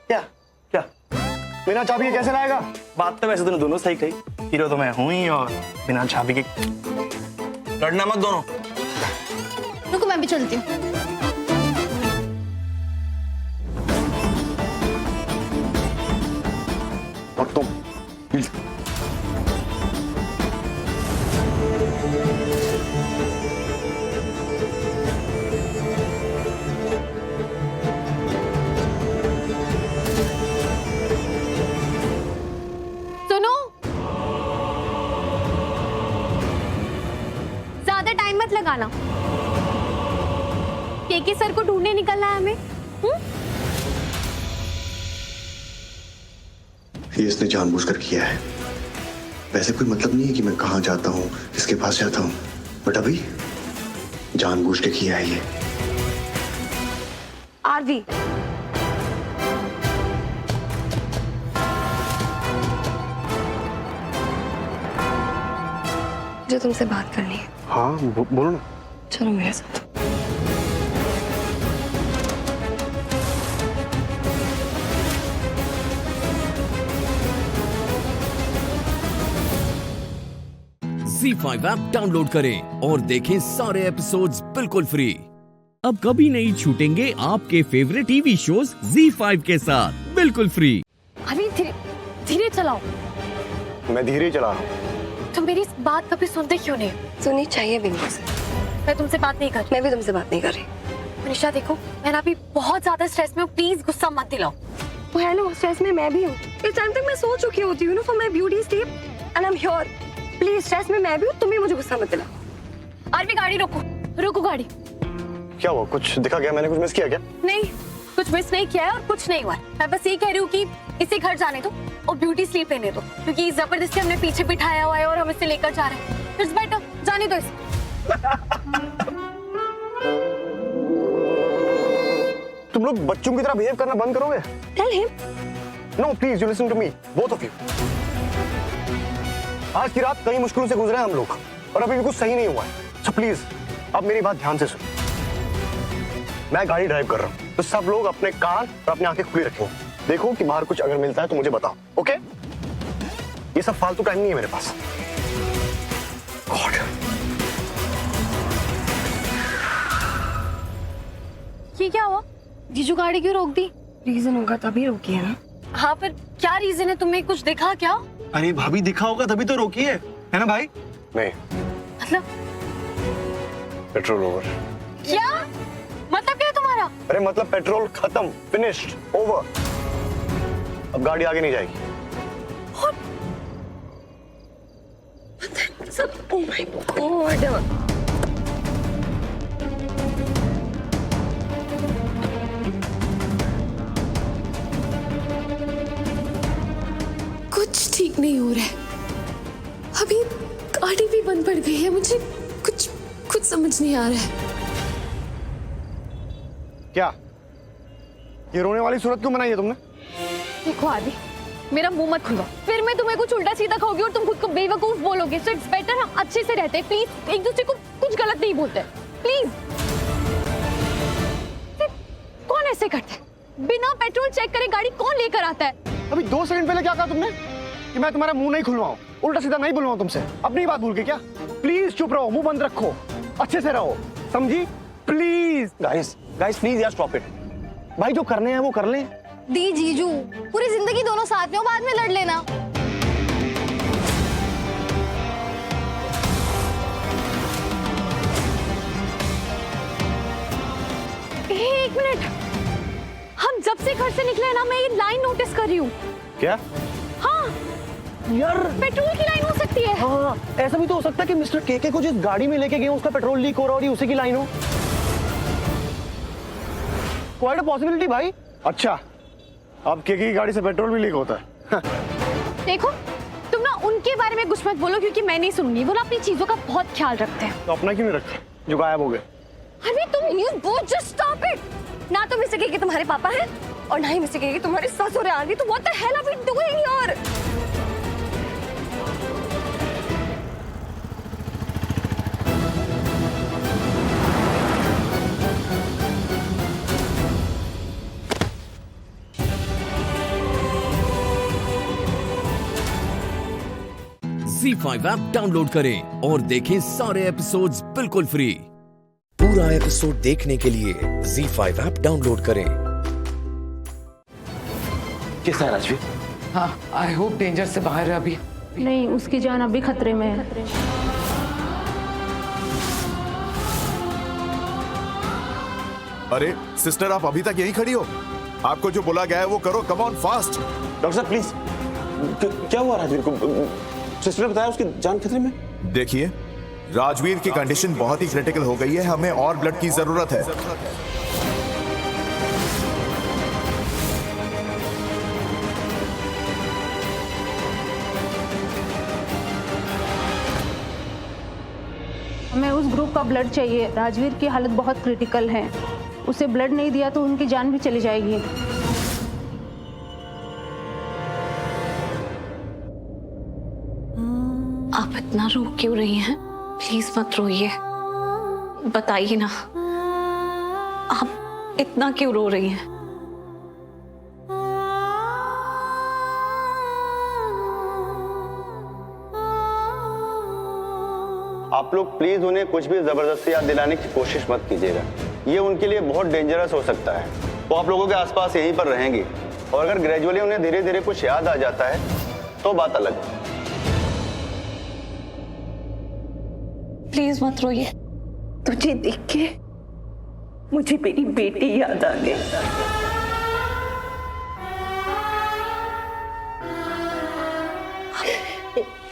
क्या बिना चाबी के कैसे लाएगा? बात तो वैसे तुमने दोनों सही कही, हीरो तो मैं हूं ही, और बिना चाबी के लड़ना मत दोनों। रुको मैं भी चलती हूँ। और तुम सुनो, ज्यादा टाइम मत लगाना। केके सर को ढूंढने निकलना है हमें। ये इसने जानबूझकर किया है। वैसे कोई मतलब नहीं है कि मैं कहां जाता हूं, किसके पास जाता हूं, बट अभी जानबूझ के किया है ये। आरवी, जो तुमसे बात करनी है। हाँ बोलो ना। चलो मेरे साथ। ZEE5 ऐप डाउनलोड करें और देखें सारे एपिसोड्स बिल्कुल फ्री। अब कभी नहीं छूटेंगे आपके फेवरेट टीवी शोज ZEE5 के साथ बिल्कुल फ्री। अभी धीरे चलाओ। मैं धीरे ही चला रहा हूँ। तुम मेरी इस बात कभी सुनते क्यों नहीं? सुननी चाहिए भी मुझसे। मैं तुमसे बात नहीं कर रही। मैं भी तुमसे बात नहीं कर रही। मनीषा देखो, मैं ना अभी बहुत ज्यादा स्ट्रेस में हूँ, प्लीज गुस्सा मत दिलाओ। हेलो, स्ट्रेस में मैं भी हूँ। इस टाइम तक मैं सो चुकी होती हूँ ना for my beauty sleep and I am here. Please, stress में मैं भी हूँ, तुम ही मुझे गुस्सा मत दिलाओ। आरवी गाड़ी रोको, रोको गाड़ी। क्या हुआ? कुछ दिखा क्या? मैंने कुछ मिस किया क्या? नहीं, कुछ मिस नहीं किया है और कुछ नहीं हुआ है। मैं बस ये कह रही हूँ कि इसे घर जाने दो और ब्यूटी स्लीप लेने दो, क्योंकि जबरदस्ती हमने पीछे बिठाया हुआ है और हम इसे लेकर जा रहे हैं। इट्स बेटर, जाने दो इसे। तुम लोग बच्चों की तरह बिहेव करना बंद करोगे? Tell him. No please, you listen to me, both of you. आज की रात कई मुश्किलों से गुजरे हैं हम लोग और अभी भी कुछ सही नहीं हुआ है। सो प्लीज अब मेरी बात ध्यान से सुनो। मैं गाड़ी ड्राइव कर रहा हूँ, तो सब लोग अपने कान और अपनी आंखें खुली रखें। देखो कि बाहर कुछ अगर मिलता है तो मुझे बताओ, ओके? ये सब फालतू टाइम नहीं है मेरे पास। गॉड, ये क्या हुआ? जीजू गाड़ी क्यों रोक दी? रीजन होगा तभी रोकी है ना। हाँ, पर क्या रीजन है? तुम्हें कुछ दिखा क्या? अरे भाभी, दिखा होगा तभी तो रोकी है ना भाई? नहीं, मतलब पेट्रोल ओवर। क्या मतलब क्या है तुम्हारा? अरे मतलब पेट्रोल खत्म, फिनिश्ड, ओवर। अब गाड़ी आगे नहीं जाएगी। सब ओह माय गॉड। कुछ ठीक नहीं हो रहा है। अभी गाड़ी भी बंद पड़ गई है। मुझे कुछ समझ नहीं आ रहा है। क्या ये रोने वाली सूरत क्यों बनाई है तुमने? देखो आदि, मेरा मुंह मत खुलवाओ, फिर मैं तुम्हें कुछ उल्टा सीधा खाऊंगी और तुम खुद को बेवकूफ बोलोगे। सो इट्स बेटर हम अच्छे से रहते हैं। प्लीज एक दूसरे को कुछ गलत नहीं बोलते, प्लीज। कौन ऐसे करता है? बिना पेट्रोल चेक करे गाड़ी कौन लेकर आता है? अभी 2 सेकंड पहले क्या कहा तुमने कि मैं तुम्हारा मुंह नहीं खुलवाऊं, उल्टा सीधा नहीं बुलवाऊं तुमसे? अपनी बात भूल गए क्या? प्लीज चुप रहो, मुंह बंद रखो, अच्छे से रहो, समझी? प्लीज गाइस प्लीज यार, स्टॉप इट। भाई जो करने हैं वो कर लें। दी जीजू, पूरी जिंदगी दोनों साथ में हो, बाद में लड़ लेना। एक मिनट, हम जब से घर से निकले ना, मैं ये लाइन नोटिस कर रही हूँ। क्या? हाँ यार, पेट्रोल की लाइन हो सकती है। हाँ, ऐसा भी तो हो सकता है कि मिस्टर केके को जिस गाड़ी में लेके गए उसका पेट्रोल लीक हो रहा और ये उसी की लाइन हो। क्वाइट अ पॉसिबिलिटी भाई। अच्छा, अब केके की गाड़ी से पेट्रोल भी लीक होता है? देखो, तुम ना उनके बारे में कुछ मत बोलो, क्योंकि मैं नहीं सुनूंगी। वो ना अपनी चीजों का बहुत ख्याल रखते हैं। तो अपना क्यों नहीं रखते जो गायब हो गए? अरे तुम you both just stop it. ना तो मिस्टर केके तुम्हारे पापा हैं और ना ही मिस्टर केके तुम्हारे ससुर हैं। आरवी, तो what the hell are we doing here? ZEE5 app download करें और देखें सारे एपिसोड्स बिल्कुल फ्री। पूरा एपिसोड देखने के लिए ZEE5 ऐप डाउनलोड करें। कैसा है राजवीर? हाँ, आई होप डेंजर से बाहर है अभी। नहीं, उसकी जान अभी खतरे में है। अरे सिस्टर, आप अभी तक यहीं खड़ी हो? आपको जो बोला गया है वो करो, कम ऑन फास्ट। डॉक्टर साहब प्लीज, क्या हुआ राजवीर को? सिस्टर ने बताया उसकी जान खतरे में। देखिए, राजवीर की कंडीशन बहुत ही क्रिटिकल हो गई है, हमें और ब्लड की जरूरत है। हमें उस ग्रुप का ब्लड चाहिए। राजवीर की हालत बहुत क्रिटिकल है। उसे ब्लड नहीं दिया तो उनकी जान भी चली जाएगी। आप इतना रो क्यों रही हैं? प्लीज मत रोइए, बताइए ना, आप इतना क्यों रो रही हैं? आप लोग प्लीज उन्हें कुछ भी जबरदस्ती याद दिलाने की कोशिश मत कीजिएगा। ये उनके लिए बहुत डेंजरस हो सकता है। वो आप लोगों के आसपास यहीं पर रहेंगी और अगर ग्रेजुअली उन्हें धीरे धीरे कुछ याद आ जाता है तो बात अलग है। प्लीज मत रोइए। तुझे देख के मुझे मेरी बेटी याद आ गई।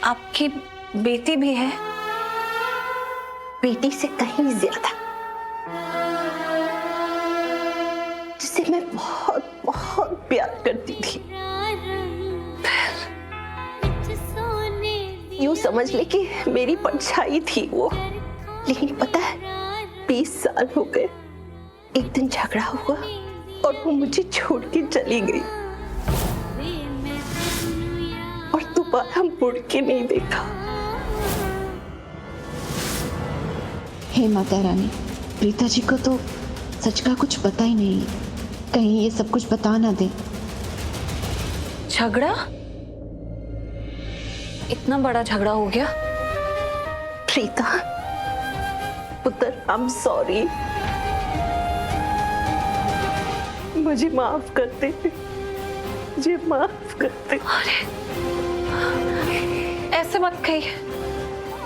आपकी बेटी भी है? बेटी से कहीं ज्यादा, जिसे मैं बहुत बहुत प्यार करती थी। यूं समझ ले कि मेरी परछाई थी वो। लेकिन पता है 20 साल हो गए, एक दिन झगड़ा हुआ और वो मुझे छोड़ के चली गई और दोबारा मुड़ के नहीं देखा। हे माता रानी, प्रीता जी को तो सच का कुछ पता ही नहीं, कहीं ये सब कुछ बता ना दे। झगड़ा? इतना बड़ा झगड़ा हो गया? प्रीता पुत्र, आई एम सॉरी, मुझे माफ कर दे, मुझे माफ कर दे। अरे ऐसे मत कहिए,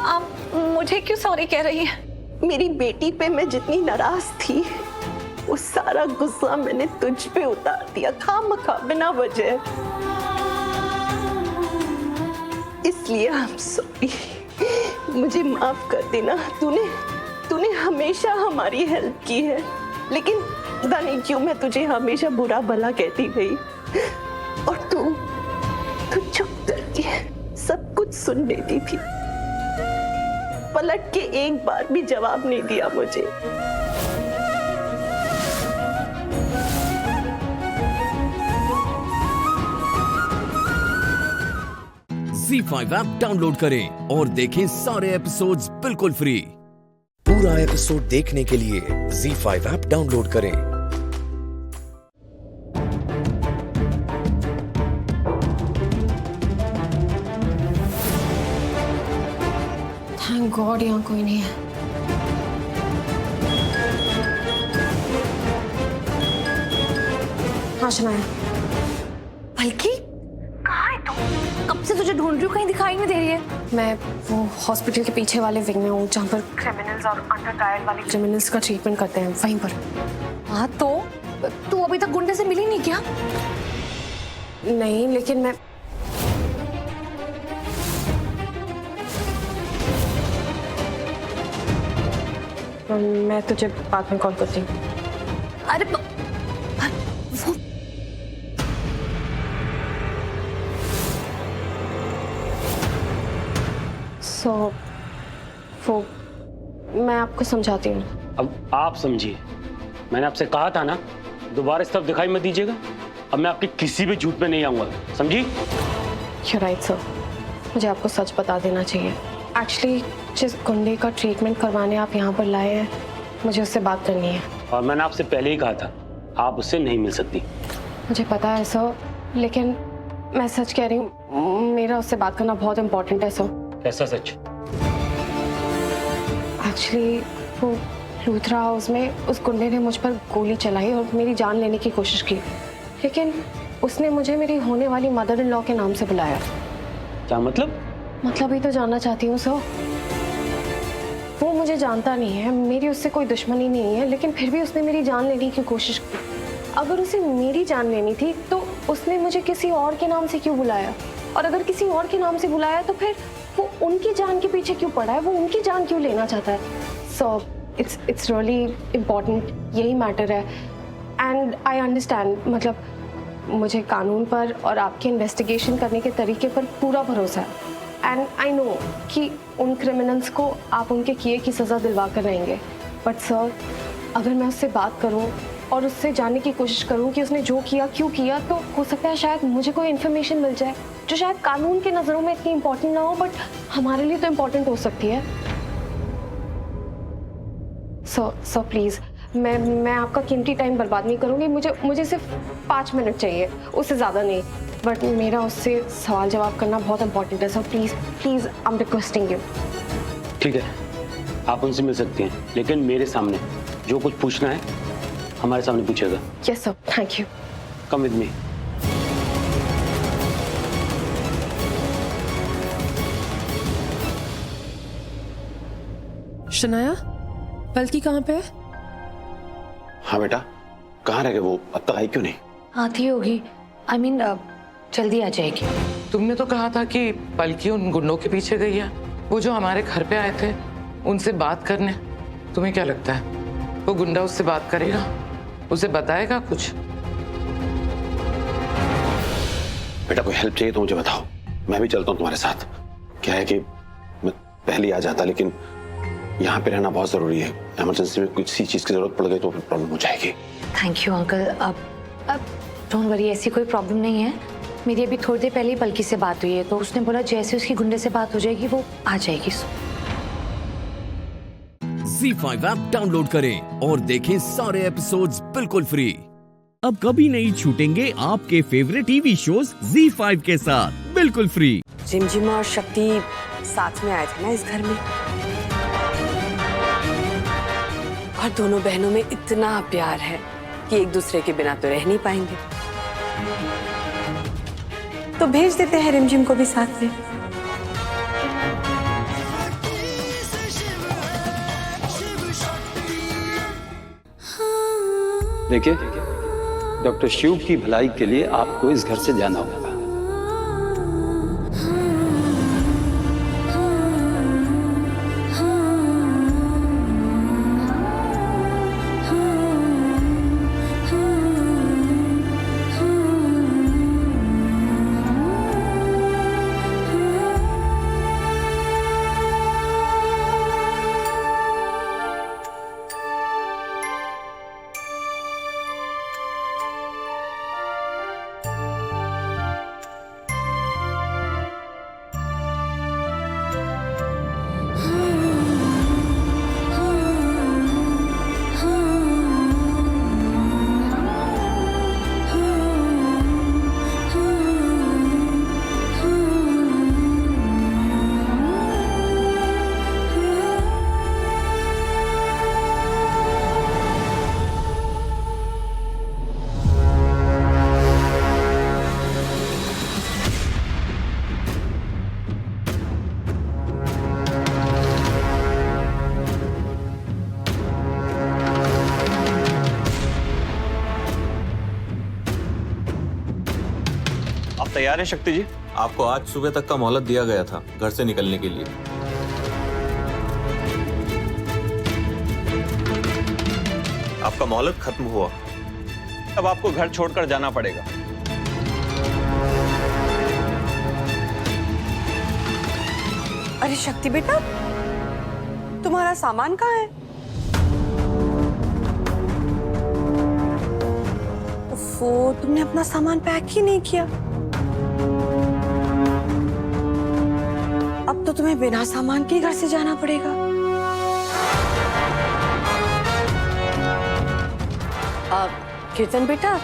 आप मुझे क्यों सॉरी कह रही हैं? मेरी बेटी पे मैं जितनी नाराज थी, वो सारा गुस्सा मैंने तुझ पे उतार दिया, खामखा बिना वजह। इसलिए आई एम सॉरी, मुझे माफ कर देना। तूने हमेशा हमारी हेल्प की है, लेकिन पता नहीं क्यों मैं तुझे हमेशा बुरा भला कहती गई और तू चुप करके सब कुछ सुन लेती थी, पलट के एक बार भी जवाब नहीं दिया मुझे। ZEE5 ऐप डाउनलोड करें और देखें सारे एपिसोड्स बिल्कुल फ्री। पूरा एपिसोड देखने के लिए ZEE5 ऐप डाउनलोड करें। थैंक गॉड यहाँ कोई नहीं है। हाँ शनाया। बल्कि कहाँ है तू? कब से तुझे ढूंढ रही हूँ, कहीं दिखाई नहीं दे रही है। मैं वो हॉस्पिटल के पीछे वाले विंग में हूँ, जहाँ पर क्रिमिनल्स और अंडर ट्रायल वाले क्रिमिनल्स का ट्रीटमेंट करते हैं, वहीं पर। हाँ तो तू अभी तक गुंडे से मिली नहीं क्या? नहीं, लेकिन मैं तुझे बाद में कॉल करती हूँ। अरे वो वो मैं आपको समझाती हूँ। अब आप समझिए, मैंने आपसे कहा था ना, दोबारा इस तरफ दिखाई मत दीजिएगा। अब मैं आपके किसी भी झूठ पे नहीं आऊंगा, समझी? You're right, sir. मुझे आपको सच बता देना चाहिए। एक्चुअली जिस गुंडे का ट्रीटमेंट करवाने आप यहाँ पर लाए हैं, मुझे उससे बात करनी है। और मैंने आपसे पहले ही कहा था, आप उससे नहीं मिल सकती। मुझे पता है सर, लेकिन मैं सच कह रही हूँ, मेरा उससे बात करना बहुत इम्पोर्टेंट है सर। कैसा सच? एक्चुअली वो लूथरा हाउस में उस गुंडे ने मुझ पर गोली चलाई और मेरी जान लेने की कोशिश की, लेकिन उसने मुझे मेरी होने वाली मदर इन लॉ के नाम से बुलाया। क्या मतलब? मतलब ही तो जानना चाहती हूँ सर। वो मुझे जानता नहीं है, मेरी उससे कोई दुश्मनी नहीं है, लेकिन फिर भी उसने मेरी जान लेने की कोशिश की। अगर उसे मेरी जान लेनी थी तो उसने मुझे किसी और के नाम से क्यों बुलाया? और अगर किसी और के नाम से बुलाया तो फिर वो उनकी जान के पीछे क्यों पड़ा है? वो उनकी जान क्यों लेना चाहता है? सो इट्स रियली इम्पोर्टेंट, यही मैटर है। एंड आई अंडरस्टैंड, मतलब मुझे कानून पर और आपके इन्वेस्टिगेशन करने के तरीके पर पूरा भरोसा है। एंड आई नो कि उन क्रिमिनल्स को आप उनके किए की सज़ा दिलवा कर रहेंगे, बट सर अगर मैं उससे बात करूं और उससे जानने की कोशिश करूं कि उसने जो किया क्यों किया, तो हो सकता है शायद मुझे कोई इन्फॉर्मेशन मिल जाए जो शायद कानून के नज़रों में इतनी इम्पोर्टेंट ना हो, बट हमारे लिए तो इम्पोर्टेंट हो सकती है। सो प्लीज़, मैं आपका कीमती टाइम बर्बाद नहीं करूँगी। मुझे सिर्फ 5 मिनट चाहिए, उससे ज़्यादा नहीं। बट मेरा उससे सवाल जवाब करना बहुत इंपॉर्टेंट है। So please please, I am requesting you. ठीक है, आप उनसे मिल सकती हैं, लेकिन मेरे सामने जो कुछ पूछना है हमारे सामने पूछेगा। Yes sir, thank you. Come with me. Shanaya, Palki कहाँ पे है? हाँ बेटा, कहाँ रह गए वो? अब तक आई क्यों नहीं? आती होगी, I mean, जल्दी आ जाएगी। तुमने तो कहा था कि पलकी उन गुंडों के पीछे गई है, वो जो हमारे घर पे आए थे उनसे बात करने। तुम्हें क्या लगता है वो गुंडा उससे बात करेगा, उसे बताएगा कुछ? बेटा कोई हेल्प चाहिए तो मुझे बताओ, मैं भी चलता हूँ तुम्हारे साथ। क्या है कि मैं पहले आ जाता, लेकिन यहाँ पे रहना बहुत जरूरी है। इमरजेंसी में किसी चीज की जरूरत पड़ गई तो फिर प्रॉब्लम हो जाएगी। Thank you uncle. अब डोंट वरी, ऐसी कोई प्रॉब्लम नहीं है। मेरी अभी थोड़ी देर पहले ही पलकी से बात हुई है, तो उसने बोला जैसे उसकी गुंडे से बात हो जाएगी वो आ जाएगी। ZEE5 ऐप डाउनलोड करें और देखें सारे एपिसोड्स बिल्कुल फ्री। अब कभी नहीं छूटेंगे आपके फेवरेट टीवी शोज ZEE5 के साथ बिल्कुल फ्री। जिमजिमा और शक्ति साथ में आए थे ना इस घर में, और दोनों बहनों में इतना प्यार है कि एक दूसरे के बिना तो रह नहीं पाएंगे। तो भेज देते हैं रिमझिम को भी साथ में। देखिए, डॉक्टर शिव की भलाई के लिए आपको इस घर से जाना होगा। तैयार है शक्ति जी? आपको आज सुबह तक का मोहलत दिया गया था घर से निकलने के लिए। आपका मोहलत खत्म हुआ, अब आपको घर छोड़कर जाना पड़ेगा। अरे शक्ति बेटा, तुम्हारा सामान कहाँ है? ओफो, तुमने अपना सामान पैक ही नहीं किया। अब तो तुम्हें बिना सामान के घर से जाना पड़ेगा। कीर्तन बेटा,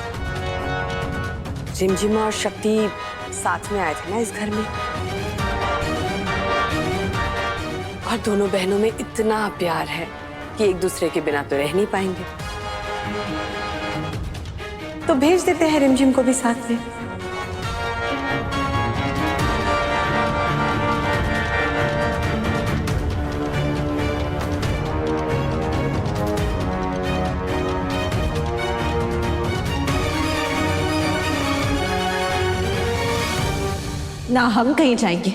जिमजिमा और शक्ति साथ में आए थे ना इस घर में, और दोनों बहनों में इतना प्यार है कि एक दूसरे के बिना तो रह नहीं पाएंगे। तो भेज देते हैं रिमझिम को भी साथ में। ना हम कहीं जाएंगे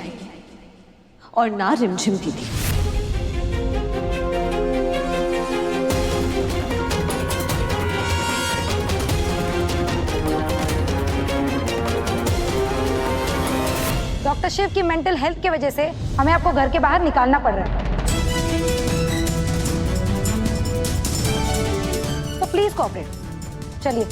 और ना रिमझिम दीदी। डॉक्टर शिव की मेंटल हेल्थ की वजह से हमें आपको घर के बाहर निकालना पड़ रहा है, तो प्लीज कोऑपरेट। चलिए।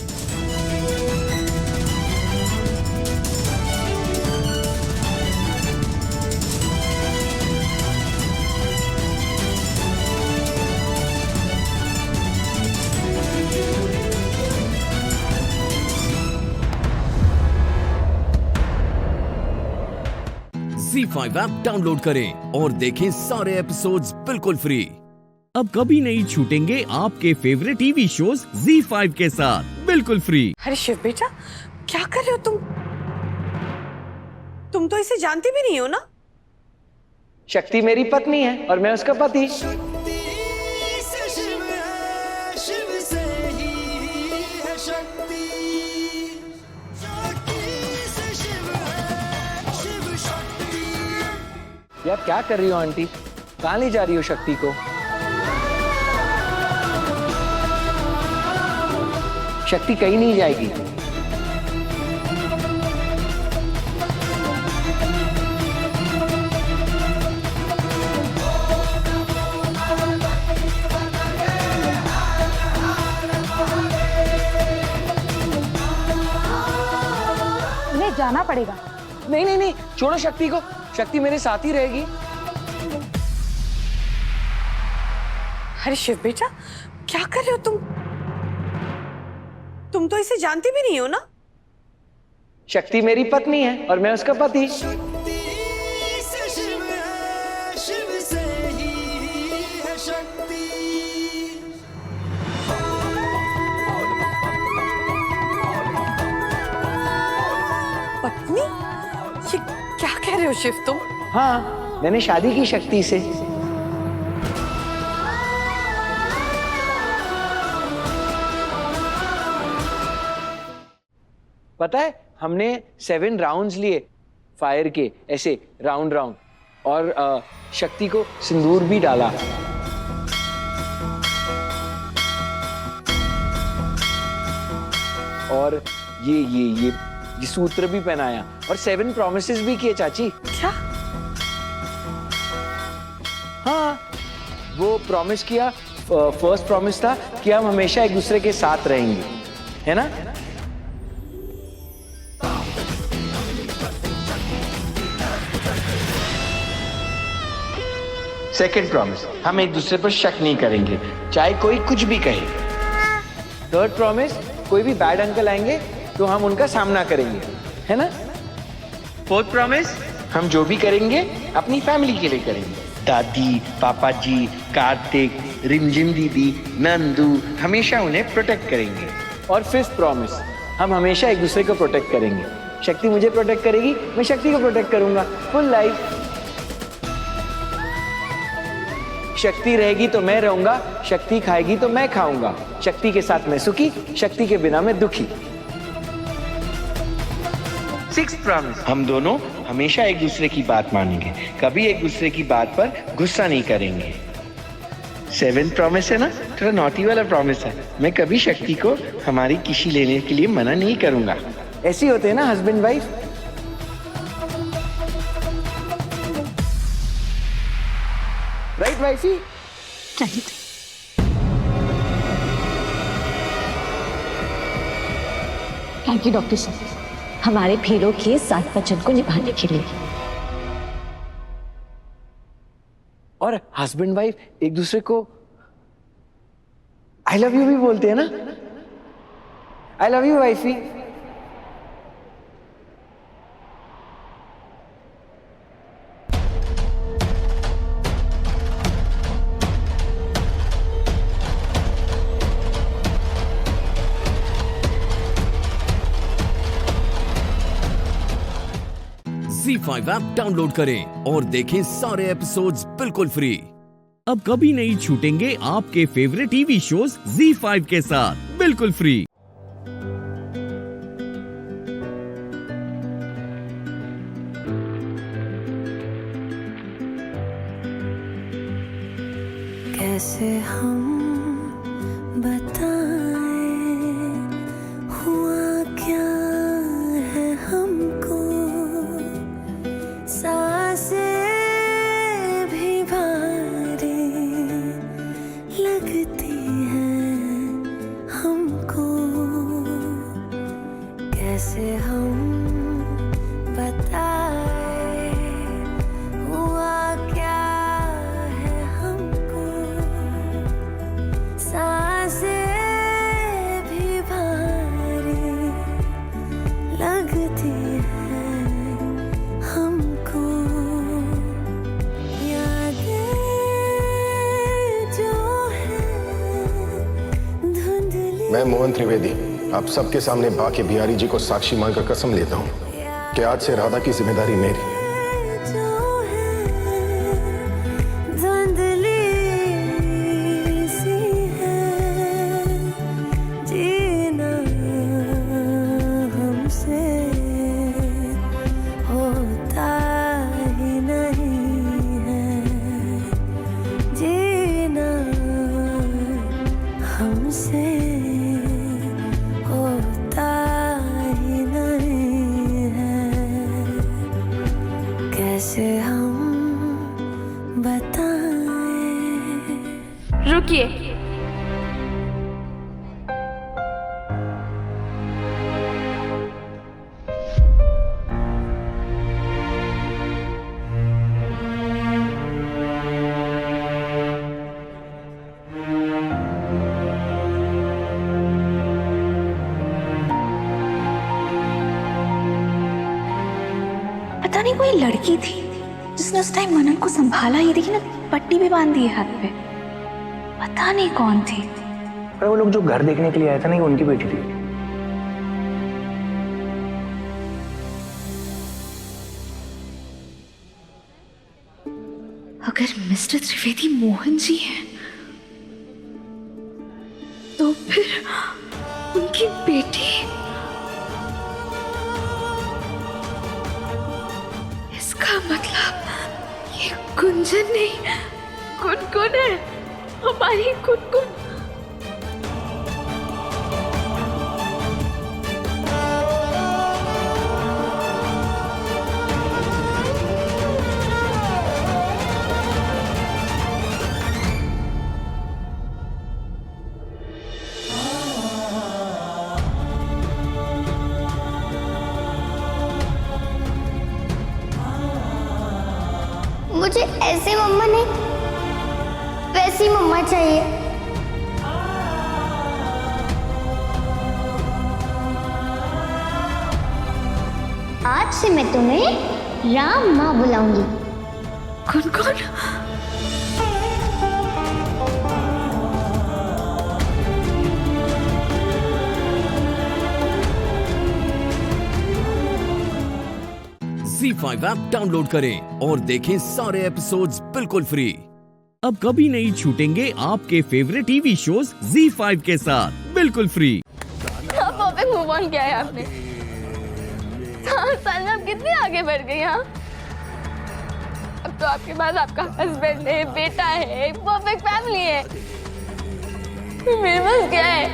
ZEE5 ऐप डाउनलोड करें और देखें सारे एपिसोड्स बिल्कुल फ्री। अब कभी नहीं छूटेंगे आपके फेवरेट टीवी शोज ZEE5 के साथ बिल्कुल फ्री। अरे शिव बेटा, क्या कर रहे हो तुम? तुम तो इसे जानती भी नहीं हो ना? शक्ति मेरी पत्नी है और मैं उसका पति। यार क्या कर रही हो आंटी? कहाँ ले जा रही हो शक्ति को? शक्ति कहीं नहीं जाएगी। उन्हें जाना पड़ेगा। नहीं नहीं नहीं, छोड़ो शक्ति को। शक्ति मेरे साथ ही रहेगी। अरे शिव बेटा, क्या कर रहे हो तुम? तुम तो इसे जानती भी नहीं हो ना? शक्ति मेरी पत्नी है और मैं उसका पति। पत्नी? ये क्या कह रहे हो शिव तुम? हाँ, मैंने शादी की शक्ति से। पता है, हमने 7 राउंड्स लिए फायर के, ऐसे राउंड राउंड, और शक्ति को सिंदूर भी डाला। और ये सूत्र भी पहनाया और 7 प्रॉमिसेस भी किए चाची। क्या? हाँ, वो प्रॉमिस किया, फर्स्ट प्रॉमिस था कि हम हमेशा एक दूसरे के साथ रहेंगे, है ना? सेकंड प्रॉमिस, हम एक दूसरे पर शक नहीं करेंगे, चाहे कोई कुछ भी कहे। थर्ड प्रॉमिस, कोई भी बैड अंकल आएंगे तो हम उनका सामना करेंगे, है ना? फोर्थ प्रॉमिस, हम जो भी करेंगे अपनी फैमिली के लिए करेंगे। दादी, पापा जी, कार्तिक, रिमझिम दीदी, नंदू, हमेशा उन्हें प्रोटेक्ट करेंगे। और फिफ्थ प्रॉमिस, हम हमेशा एक दूसरे को प्रोटेक्ट करेंगे। शक्ति मुझे प्रोटेक्ट करेगी, मैं शक्ति को प्रोटेक्ट करूंगा, फुल लाइफ। शक्ति रहेगी तो मैं रहूंगा, शक्ति खाएगी तो मैं खाऊंगा। शक्ति के साथ मैं सुखी, शक्ति के बिना मैं दुखी। सिक्स्थ प्रॉमिस, हम दोनों हमेशा एक दूसरे की बात मानेंगे, कभी एक दूसरे की बात पर गुस्सा नहीं करेंगे। सेवेंथ प्रॉमिस है ना, थोड़ा नॉटी वाला प्रॉमिस है, मैं कभी शक्ति को हमारी किसी लेने के लिए मना नहीं करूंगा। ऐसे होते हैं ना husband wife. Right wifey? Right. Thank you doctor साहब, हमारे फेरों के 7 वचन को निभाने के लिए। और हस्बैंड वाइफ एक दूसरे को आई लव यू भी बोलते हैं ना। आई love you wifey. ZEE5 app download करें और देखें सारे एपिसोड्स बिल्कुल फ्री। अब कभी नहीं छूटेंगे आपके फेवरेट टीवी शोज ZEE5 के साथ बिल्कुल फ्री। कैसे हम बताएं हुआ क्या है हमको, सांसें भी भारी लगती हैं हमको, कैसे हम बताएं हुआ क्या है हमको, सांसें भी भारी लगती हैं हमको, यादें जो हैं धुंधली। मैं मोहन त्रिवेदी आप सबके सामने बाकी बिहारी जी को साक्षी मानकर कसम लेता हूँ कि आज से राधा की जिम्मेदारी मेरी। धुंधली सी है जीना रुकिए। पता नहीं कोई लड़की थी जिसने उस टाइम मनन को संभाला, ये देखी ना पट्टी भी बांध दी है हाथ पे। पता नहीं कौन थी। अरे वो लोग जो घर देखने के लिए आए थे ना, ये उनकी बेटी थी। अगर मिस्टर त्रिवेदी मोहन जी हैं तो फिर उनकी बेटी। इसका मतलब ये गुंजन नहीं, गुनगुन है, हमारी गुनगुन। मुझे ऐसी मम्मा नहीं, वैसी मम्मा चाहिए। आज से मैं तुम्हें राम माँ बुलाऊंगी। कौन कौन? ZEE5 ऐप डाउनलोड करें और देखें सारे एपिसोड्स बिल्कुल फ्री। अब कभी नहीं छूटेंगे आपके फेवरेट टीवी शोज ZEE5 के साथ बिल्कुल फ्री। परफेक्ट मूव ऑन किया है आपने। 7 साल में आप कितने आगे बढ़ गई। हाँ, अब तो आपके पास आपका हस्बैंड है, बेटा है, परफेक्ट फैमिली है। मेरे पास क्या है?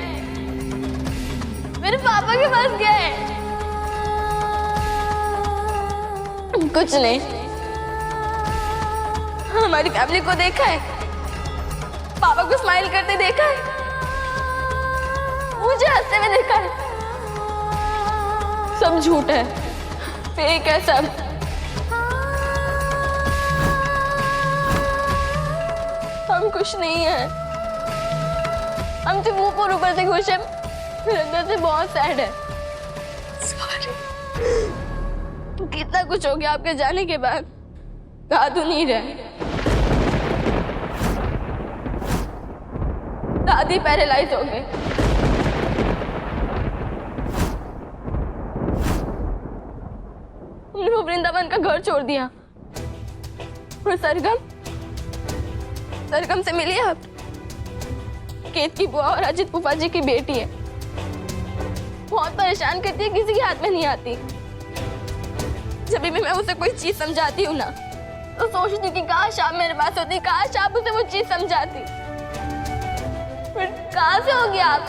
मेरे पापा के पास क्या है? कुछ नहीं। हमारी फैमिली को देखा है, पापा को स्माइल करते देखा है, मुझे हंसते में देखा है। सब झूठ है, फेक है सब। हम खुश नहीं है। हम सिर्फ ऊपर से खुश है, फिर अंदर से बहुत सैड है। सॉरी। कितना कुछ हो गया आपके जाने के बाद, कहा तो नहीं रहे। दादी पैरालाइज हो गई, हमने वो वृंदावन का घर छोड़ दिया। और सरगम से मिली आप? केत की बुआ और अजित फूफा जी की बेटी है। बहुत परेशान करती है, किसी के हाथ में नहीं आती। जब भी मैं उसे कोई चीज समझाती हूँ ना, तो सोचती हूँ कि काश आप मेरे पास होती, काश आप उसे वो चीज समझाती। फिर कहाँ से होगी आप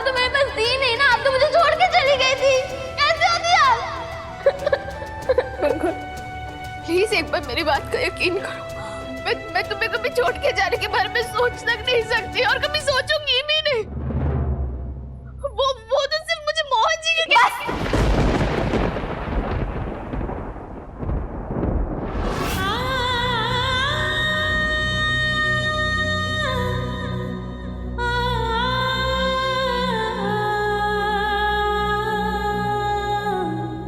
तो मेरे पास थी नहीं ना, आप तो मुझे छोड़ के चली गई थी। कैसे होती आप? प्लीज एक बार मेरी बात का यकीन करो। मैं तुम्हें कभी छोड़ के जाने के बारे में सोच तक नहीं सकती, और कभी सोचूंगी भी नहीं। वो तो सिर्फ मुझे मोहन जी के क्या।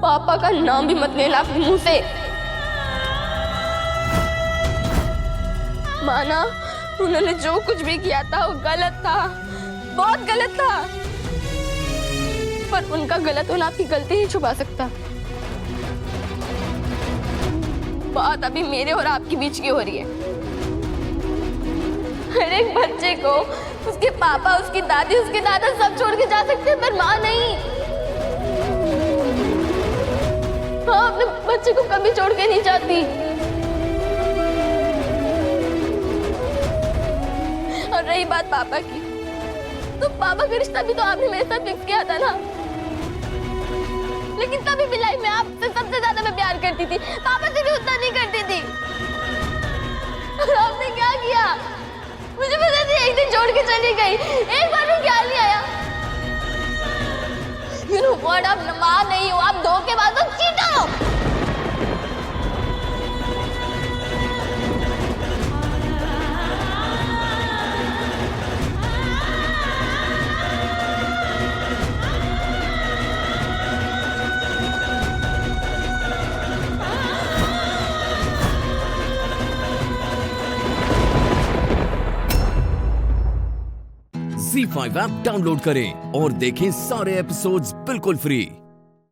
पापा का नाम भी मत लेना अपने मुंह से। माना उन्होंने जो कुछ भी किया था वो गलत था, बहुत गलत था। पर उनका गलत होना आपकी गलती नहीं छुपा सकता। बात अभी मेरे और आपके बीच की हो रही है। हर एक बच्चे को उसके पापा, उसकी दादी, उसके दादा सब छोड़ के जा सकते हैं, पर माँ नहीं। हाँ, अपने बच्चे को कभी छोड़ के नहीं जाती। और रही बात पापा की, तो पापा का रिश्ता भी तो आपने मेरे साथ फिक्स किया था ना। लेकिन तभी भी लाइफ में आपसे सबसे ज्यादा मैं प्यार करती थी, पापा से भी उतना नहीं करती थी। और आपने क्या किया? मुझे पता थी एक दिन छोड़ के चली गई, एक बार भी ख्याल नहीं आया। You know what, आप माँ नहीं हो, आप धोखेबाज हो, चीटर हो। ZEE5 ऐप डाउनलोड करें और देखें सारे एपिसोड्स बिल्कुल फ्री।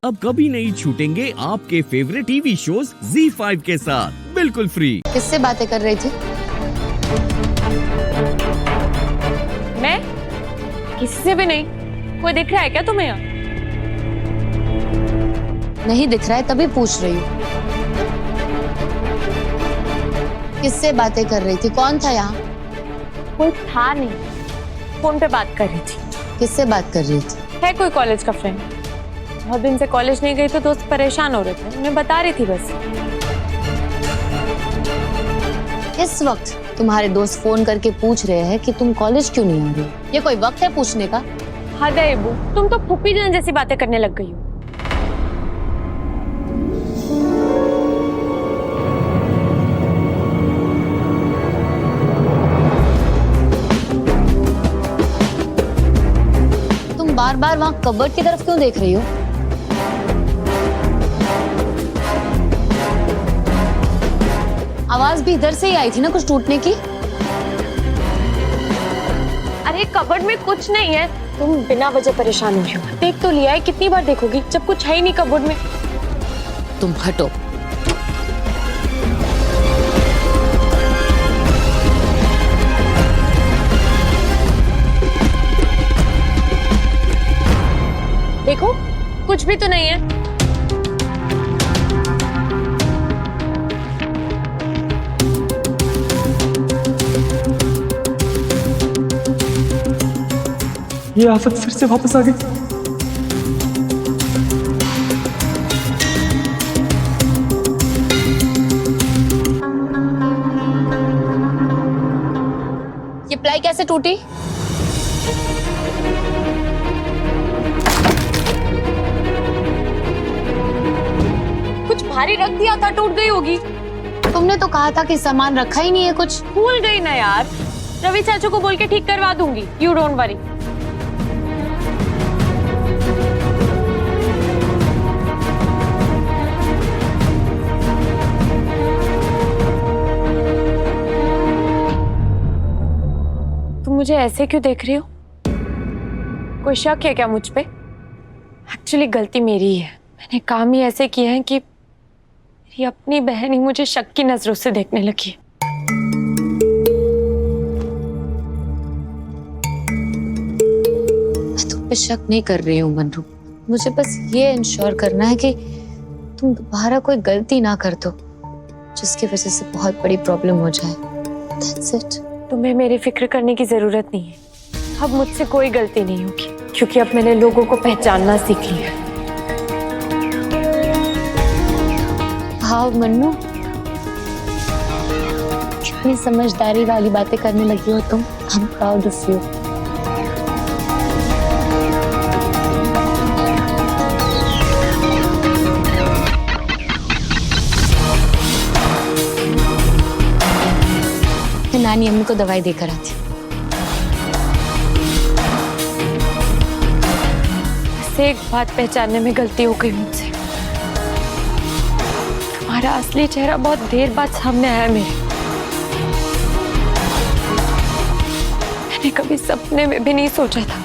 अब कभी नहीं छूटेंगे आपके फेवरेट टीवी शोज ZEE5 के साथ बिल्कुल फ्री। किससे बातें कर रही थी? मैं किसी से भी नहीं। कोई दिख रहा है क्या तुम्हें यहाँ? नहीं दिख रहा है तभी पूछ रही हूँ। किससे बातें कर रही थी? कौन था यहाँ? कोई था नहीं, फोन पे बात कर रही थी। किससे बात कर रही थी? है कोई कॉलेज का फ्रेंड। बहुत दिन से कॉलेज नहीं गई तो दोस्त परेशान हो रहे थे, उन्हें बता रही थी बस। इस वक्त तुम्हारे दोस्त फोन करके पूछ रहे हैं कि तुम कॉलेज क्यों नहीं आ रही? ये कोई वक्त है पूछने का? हद है इबू, तुम तो फूफी जान जैसी बातें करने लग गई हो। तुम बार बार वहाँ कबर्ड की तरफ क्यों देख रही हो? आवाज भी इधर से ही आई थी ना कुछ टूटने की। अरे कबर्ड में कुछ नहीं है, तुम बिना वजह परेशान हुई हो। देख तो लिया है, कितनी बार देखोगी जब कुछ है ही नहीं कबर्ड में। तुम हटो। देखो कुछ भी तो नहीं है। ये आफत फिर से वापस आ गई। ये प्लाई कैसे टूटी? कुछ भारी रख दिया था, टूट गई होगी। तुमने तो कहा था कि सामान रखा ही नहीं है कुछ। भूल गई ना यार। रवि चाचू को बोल के ठीक करवा दूंगी, यू डोंट वरी। तुम मुझे ऐसे क्यों देख रही हो? कोई शक है क्या मुझ पे? एक्चुअली गलती मेरी ही है। मैंने काम ही ऐसे किए हैं कि मेरी अपनी बहन ही मुझे शक की नजरों से देखने लगी। मैं तुम पे शक नहीं कर रही हूँ मन्नू। मुझे बस ये इंश्योर करना है कि तुम दोबारा कोई गलती ना कर दो जिसकी वजह से बहुत बड़ी प्रॉब्लम हो जाए। That's it. तुम्हें मेरी फिक्र करने की जरूरत नहीं है। अब मुझसे कोई गलती नहीं होगी क्योंकि अब मैंने लोगों को पहचानना सीख लिया है। हाँ मन्नू, कितनी समझदारी वाली बातें करने लगी हो तुम। I am proud of you. मैं नानी अम्मी को दवाई देकर आती। से एक बात पहचानने में गलती हो गई मुझसे। तुम्हारा असली चेहरा बहुत देर बाद सामने आया मेरे। मैंने कभी सपने में भी नहीं सोचा था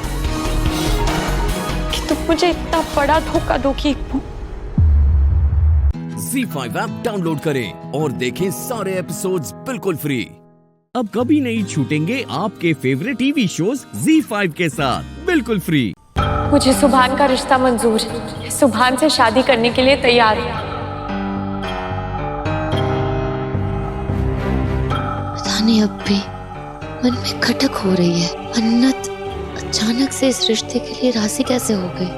कि तुम मुझे इतना बड़ा धोखा दोगी। ZEE5 ऐप डाउनलोड करें और देखें सारे एपिसोड्स बिल्कुल फ्री। अब कभी नहीं छूटेंगे आपके फेवरेट टीवी शोज ZEE5 के साथ बिल्कुल फ्री। मुझे सुभान का रिश्ता मंजूर है। सुभान से शादी करने के लिए तैयार हूँ। पता नहीं अब भी मन में खटक हो रही है। मन्नत अचानक से इस रिश्ते के लिए राजी कैसे हो गई?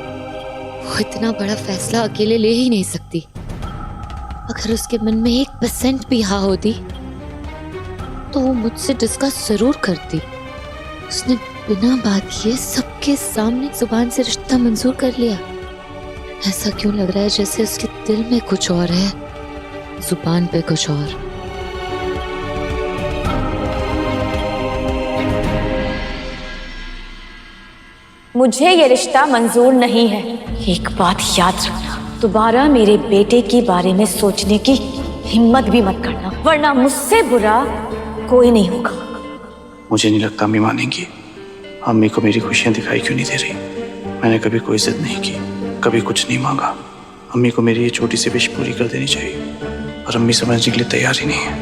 वो इतना बड़ा फैसला अकेले ले ही नहीं सकती। अगर उसके मन में 1% भी हाँ होती तो वो मुझसे डिस्कस जरूर करती। उसने बिना बात किए सबके सामने जुबान से रिश्ता मंजूर कर लिया। ऐसा क्यों लग रहा है जैसे उसके दिल में कुछ और है, जुबान पे कुछ और। मुझे ये रिश्ता मंजूर नहीं है। एक बात याद रखना, दोबारा मेरे बेटे के बारे में सोचने की हिम्मत भी मत करना, वरना मुझसे बुरा कोई नहीं होगा। मुझे नहीं लगता अम्मी मानेंगी। अम्मी को मेरी खुशियां दिखाई क्यों नहीं दे रही? मैंने कभी कोई जिद नहीं की, कभी कुछ नहीं मांगा। अम्मी को मेरी ये छोटी सी विश पूरी कर देनी चाहिए, और अम्मी समझने के लिए तैयार ही नहीं है।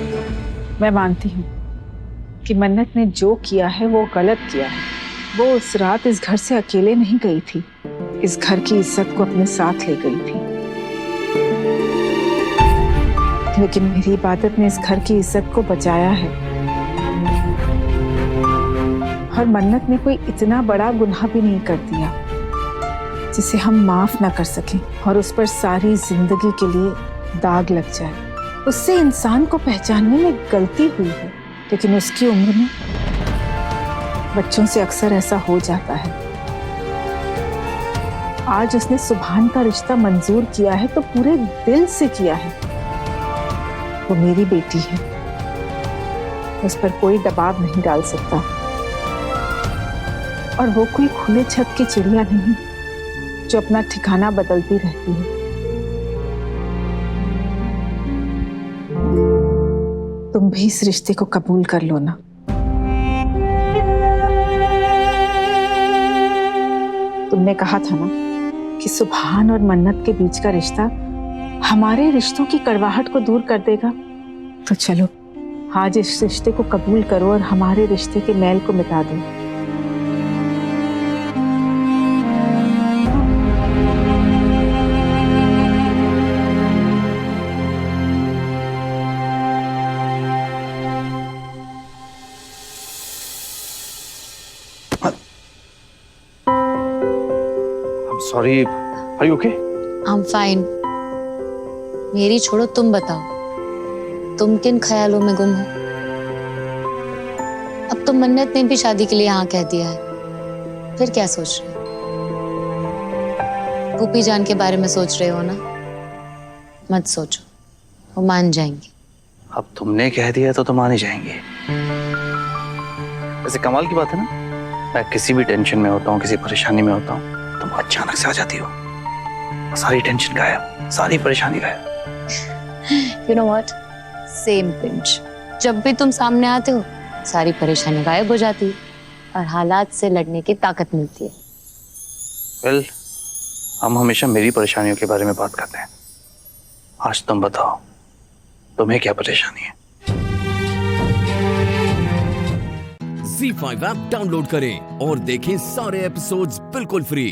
मैं मानती हूँ कि मन्नत ने जो किया है वो गलत किया है। वो उस रात इस घर से अकेले नहीं गई थी, इस घर की इज्जत को अपने साथ ले गई थी। लेकिन मेरी इबादत ने इस घर की इज्जत को बचाया है। और मन्नत ने कोई इतना बड़ा गुनाह भी नहीं कर दिया जिसे हम माफ ना कर सकें और उस पर सारी जिंदगी के लिए दाग लग जाए। उससे इंसान को पहचानने में गलती हुई है, लेकिन उसकी उम्र में बच्चों से अक्सर ऐसा हो जाता है। आज उसने सुभान का रिश्ता मंजूर किया है तो पूरे दिल से किया है। वो मेरी बेटी है, उस पर कोई दबाव नहीं डाल सकता। और वो कोई खुले छत की चिड़िया नहीं जो अपना ठिकाना बदलती रहती है। तुम भी इस रिश्ते को कबूल कर लो ना। तुमने कहा था ना कि सुभान और मन्नत के बीच का रिश्ता हमारे रिश्तों की कड़वाहट को दूर कर देगा। तो चलो आज इस रिश्ते को कबूल करो और हमारे रिश्ते के मैल को मिटा दो। Sorry, are you okay? I'm fine. मेरी छोड़ो, तुम बताओ, तुम किन ख्यालों में गुम हो? अब तो मन्नत ने भी शादी के लिए हाँ कह दिया है, फिर क्या सोच रहे हो? भूपी जान के बारे में सोच रहे हो ना? मत सोचो, वो मान जाएंगे। अब तुमने कह दिया तो मान ही जाएंगे। वैसे कमाल की बात है ना, मैं किसी भी टेंशन में होता हूँ, किसी परेशानी में होता हूँ, तुम अचानक से आ जाती हो, सारी टेंशन गायब, सारी परेशानी गायब। You know what? Same pinch. जब भी तुम सामने आते हो, सारी परेशानी गायब हो जाती है और हालात से लड़ने की ताकत मिलती है। Well, हम हमेशा मेरी परेशानियों के बारे में बात करते हैं। आज तुम बताओ, तुम्हें क्या परेशानी है? ZEE5 ऐप डाउनलोड करें और देखें सारे एपिसोड्स बिल्कुल फ्री।